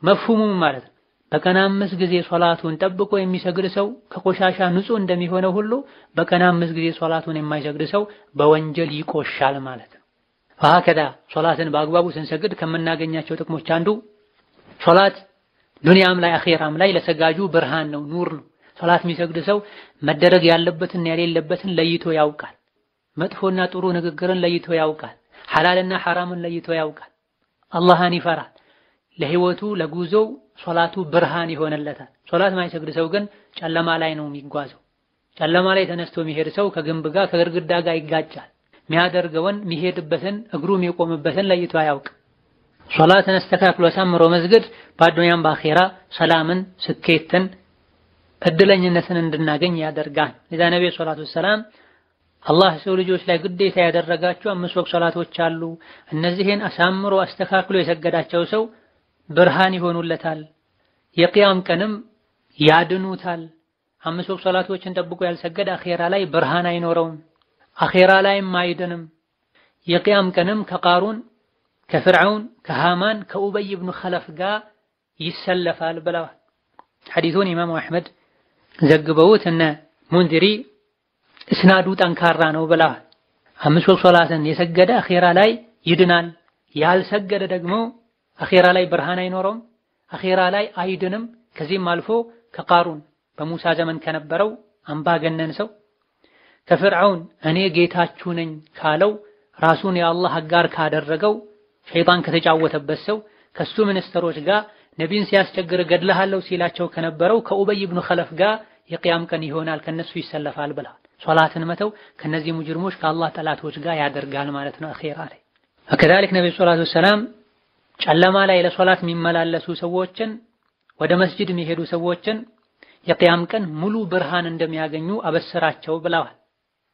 መፍሁሙም ማለት ነው በቀን 5 ጊዜ ሶላቱን ጠብቆ የሚሰግድ ሰው ከቆሻሻ ንጹህ እንደሚሆነው ሁሉ በቀን 5 ጊዜ ሶላቱን የማይሰግድ ሰው በወንጀል ይቆሻል ማለት ነው። ወሀከዛ ሶላትን በአግባቡ ስንሰግድ ከምናገኛቸው ጥቅሞች አንዱ ሶላት ዱንያም ላይ አኺራም ላይ ለሰጋጁ ብርሃን ነው፣ ኑር ነው። ሶላት የሚሰግድ ሰው መደረግ ያለበትን የሌለበትን ለይቶ ያውቃል። መጥፎና ጥሩ ንግግርን ለይቶ ያውቃል። ሐላልና ሐራምን ለይቶ ያውቃል። አላህን ይፈራል። ለህይወቱ ለጉዞው ሶላቱ ብርሃን ይሆንለታል። ሶላት ማይሰግድ ሰው ግን ጨለማ ላይ ነው የሚጓዘው። ጨለማ ላይ ተነስቶ የሚሄድ ሰው ከግንብ ጋር ከግድግዳ ጋር ይጋጫል። የሚያደርገውን የሚሄድበትን እግሩ የሚቆምበትን ለይቶ አያውቅም። ሶላትን አስተካክሎ አሳምሮ መስገድ በአዱንያም በአኺራ ሰላምን፣ ስኬትን፣ እድለኝነትን እንድናገኝ ያደርጋል። ለዛ ነብዩ ሰለላሁ ዐለይሂ ወሰለም አላህ ሰው ልጆች ላይ ግዴታ ያደረጋቸው 5 ወቅት ሶላቶች አሉ። እነዚህን አሳምሮ አስተካክሎ የሰገዳቸው ሰው ብርሃን ይሆኑለታል፣ የቂያም ቀንም ያድኑታል። 5 ወቅት ሶላቶችን ጠብቆ ያልሰገደ አኺራ ላይ ብርሃን አይኖረውም፣ አኺራ ላይም አይድንም። የቂያም ቀንም ከቃሩን ከፍርዓውን ከሃማን ከኡበይ ኢብኑ ኸለፍ ጋር ይሰለፋል ብለዋል። ሐዲሱን ኢማሙ አሕመድ ዘግበውት እነ ሙንዚሪ እስናዱ ጠንካራ ነው ብለዋል። 5 ወቅት ሶላትን የሰገደ አኺራ ላይ ይድናል፣ ያልሰገደ ደግሞ አኺራ ላይ ብርሃን አይኖረውም፣ አኺራ ላይ አይድንም። ከዚህም አልፎ ከቃሩን በሙሳ ዘመን ከነበረው አምባገነን ሰው ከፍርዓውን እኔ ጌታችሁ ነኝ ካለው ራሱን የአላህ አጋር ካደረገው ሸይጣን ከተጫወተበት ሰው ከሱ ሚኒስትሮች ጋር ነቢን ሲያስቸግር ገድለሃለሁ ሲላቸው ከነበረው ከኡበይ ኢብኑ ኸለፍ ጋር የቂያም ቀን ይሆናል፣ ከነሱ ይሰለፋል ብለዋል። ሶላትን መተው ከነዚህ ሙጅሪሞች ከአላህ ጠላቶች ጋር ያደርጋል ማለት ነው አኺራ ላይ። ወከዛሊክ ነብዩ ሰለላሁ ዐለይሂ ወሰለም ጨለማ ላይ ለሶላት የሚመላለሱ ሰዎችን ወደ መስጂድ የሚሄዱ ሰዎችን የቂያም ቀን ሙሉ ብርሃን እንደሚያገኙ አበስራቸው ብለዋል።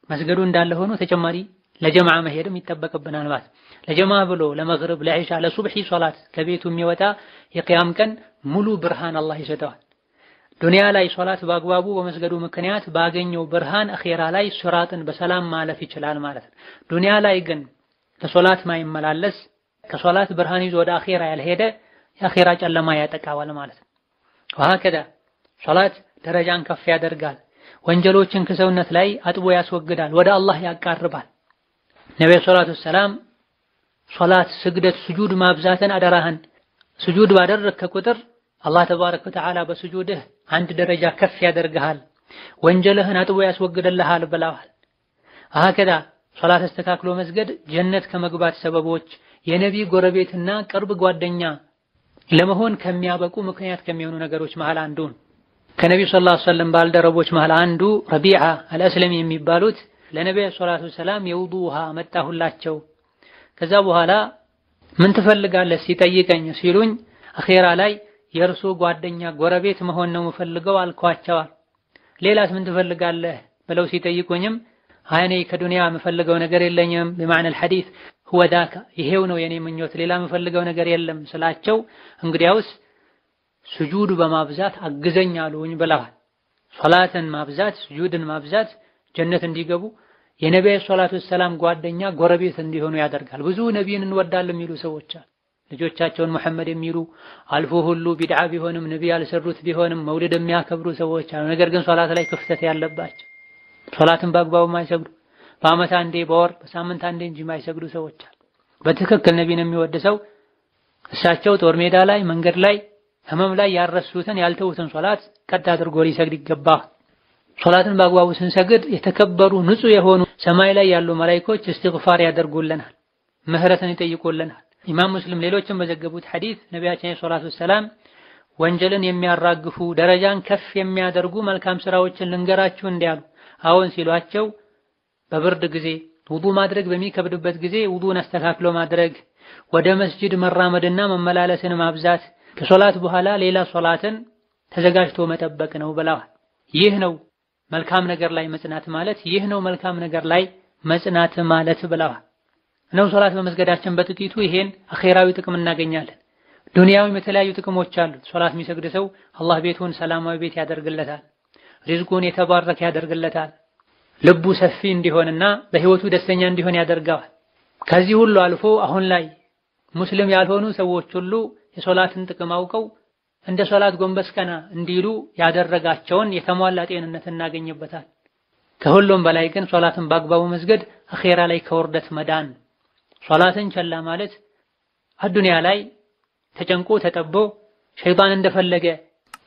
መስገዱ እንዳለ ሆኖ ተጨማሪ ለጀማዓ መሄድም ይጠበቅብናል ማለት ለጀማዓ ብሎ ለመግሪብ ለኢሻ ለሱብሒ ሶላት ከቤቱ የሚወጣ የቂያም ቀን ሙሉ ብርሃን አላህ ይሰጠዋል። ዱንያ ላይ ሶላት በአግባቡ በመስገዱ ምክንያት ባገኘው ብርሃን አኺራ ላይ ሱራጥን በሰላም ማለፍ ይችላል ማለት ነው። ዱንያ ላይ ግን ለሶላት ማይመላለስ ከሶላት ብርሃን ይዞ ወደ አኺራ ያልሄደ የአኺራ ጨለማ ያጠቃዋል ማለት ነው። ወሀከዛ ሶላት ደረጃን ከፍ ያደርጋል፣ ወንጀሎችን ከሰውነት ላይ አጥቦ ያስወግዳል፣ ወደ አላህ ያቃርባል። ነብዩ ሰለላሁ ዐለይሂ ወሰለም ሶላት፣ ስግደት፣ ስጁድ ማብዛትን አደራህን ስጁድ ባደረግክ ቁጥር አላህ ተባረከ ወተዓላ በስጁድህ አንድ ደረጃ ከፍ ያደርግሃል፣ ወንጀልህን አጥቦ ያስወግድልሃል ብለዋል። አከዳ ሶላት አስተካክሎ መስገድ ጀነት ከመግባት ሰበቦች የነቢ ጎረቤትና ቅርብ ጓደኛ ለመሆን ከሚያበቁ ምክንያት ከሚሆኑ ነገሮች መሃል አንዱ ነው። ከነብዩ ሰለላሁ ዐለይሂ ወሰለም ባልደረቦች መሃል አንዱ ረቢዓ አልአስለሚ የሚባሉት ለነብዩ ሰለላሁ ዐለይሂ ወሰለም የውዱ ውሃ መጣሁላቸው። ከዛ በኋላ ምን ትፈልጋለህ ሲጠይቀኝ ሲሉኝ አኺራ ላይ የእርሱ ጓደኛ ጎረቤት መሆን ነው የምፈልገው አልኳቸዋል። ሌላስ ምን ትፈልጋለህ ብለው ሲጠይቁኝም እኔ ከዱንያ የምፈልገው ነገር የለኝም በማዕና الحديث هو ذاك ይሄው ነው የኔ ምኞት ሌላ የምፈልገው ነገር የለም ስላቸው እንግዲያውስ ስጁድ በማብዛት አግዘኝ አሉኝ ብለዋል። ሶላትን ማብዛት ስጁድን ማብዛት ጀነት እንዲገቡ የነብዩ ሰለላሁ ዐለይሂ ወሰለም ጓደኛ ጎረቤት እንዲሆኑ ያደርጋል። ብዙ ነብይን እንወዳለን የሚሉ ሰዎች አሉ። ልጆቻቸውን መሐመድ የሚሉ አልፎ ሁሉ ቢድዓ ቢሆንም ነብይ ያልሰሩት ቢሆንም መውሊድ የሚያከብሩ ሰዎች አሉ። ነገር ግን ሶላት ላይ ክፍተት ያለባቸው ሶላትን በአግባቡ የማይሰግዱ በአመት አንዴ በወር በሳምንት አንዴ እንጂ የማይሰግዱ ሰዎች አሉ። በትክክል ነብይን የሚወድ ሰው እሳቸው ጦር ሜዳ ላይ መንገድ ላይ ህመም ላይ ያረሱትን ያልተውትን ሶላት ቀጥ አድርጎ ሊሰግድ ይገባል። ሶላትን በአግባቡ ስንሰግድ የተከበሩ ንጹህ የሆኑ ሰማይ ላይ ያሉ መላእክቶች እስትግፋር ያደርጉልናል፣ ምህረትን ይጠይቁልናል። ኢማም ሙስሊም ሌሎችም በዘገቡት ሐዲስ ነቢያችን ሰለላሁ ዐለይሂ ወሰለም ወንጀልን የሚያራግፉ ደረጃን ከፍ የሚያደርጉ መልካም ስራዎችን ልንገራችሁ እንዲያሉ አዎን ሲሏቸው በብርድ ጊዜ ውዱ ማድረግ በሚከብድበት ጊዜ ውዱን አስተካክሎ ማድረግ፣ ወደ መስጂድ መራመድና መመላለስን ማብዛት፣ ከሶላት በኋላ ሌላ ሶላትን ተዘጋጅቶ መጠበቅ ነው ብለዋል። ይህ ነው መልካም ነገር ላይ መጽናት ማለት፣ ይህ ነው መልካም ነገር ላይ መጽናት ማለት ብለዋል። ነው ሶላት በመስገዳችን በጥቂቱ ይሄን አኺራዊ ጥቅም እናገኛለን። ዱንያዊም የተለያዩ ጥቅሞች አሉት። ሶላት የሚሰግድ ሰው አላህ ቤቱን ሰላማዊ ቤት ያደርግለታል፣ ሪዝቁን የተባረከ ያደርግለታል፣ ልቡ ሰፊ እንዲሆንና በህይወቱ ደስተኛ እንዲሆን ያደርገዋል። ከዚህ ሁሉ አልፎ አሁን ላይ ሙስሊም ያልሆኑ ሰዎች ሁሉ የሶላትን ጥቅም አውቀው እንደ ሶላት ጎንበስ ቀና እንዲሉ ያደረጋቸውን የተሟላ ጤንነት እናገኝበታል። ከሁሉም በላይ ግን ሶላትን በአግባቡ መስገድ አኺራ ላይ ከውርደት መዳን። ሶላትን ቸላ ማለት አዱንያ ላይ ተጨንቆ ተጠቦ ሸይጣን እንደፈለገ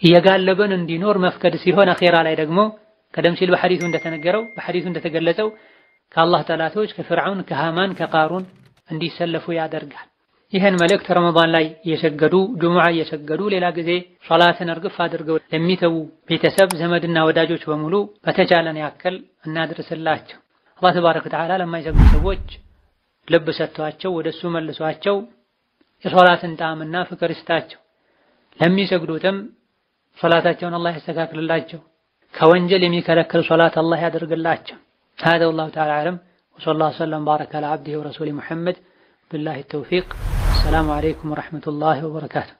እየጋለበን እንዲኖር መፍቀድ ሲሆን አኺራ ላይ ደግሞ ቀደም ሲል በሐዲሱ እንደተነገረው በሐዲሱ እንደተገለጸው ከአላህ ጠላቶች ከፍርዓውን ከሃማን ከቃሩን እንዲሰለፉ ያደርጋል። ይህን መልእክት ረመዳን ላይ እየሰገዱ ጁሙዓ እየሰገዱ ሌላ ጊዜ ሶላትን እርግፍ አድርገው ለሚተዉ ቤተሰብ ዘመድና ወዳጆች በሙሉ በተቻለን ያክል እናድርስላቸው። አላህ ተባረከ ወተዓላ ለማይሰግዱ ሰዎች ልብ ሰጥቷቸው ወደሱ መልሷቸው የሶላትን ጣዕምና ፍቅር ይስጣቸው። ለሚሰግዱትም ሶላታቸውን አላህ ያስተካክልላቸው። ከወንጀል የሚከለክል ሶላት አላህ ያደርግላቸው። هذا والله تعالى أعلم وصلى الله وسلم وبارك على عبده ورسوله محمد بالله التوفيق. السلام عليكم ورحمة الله وبركاته.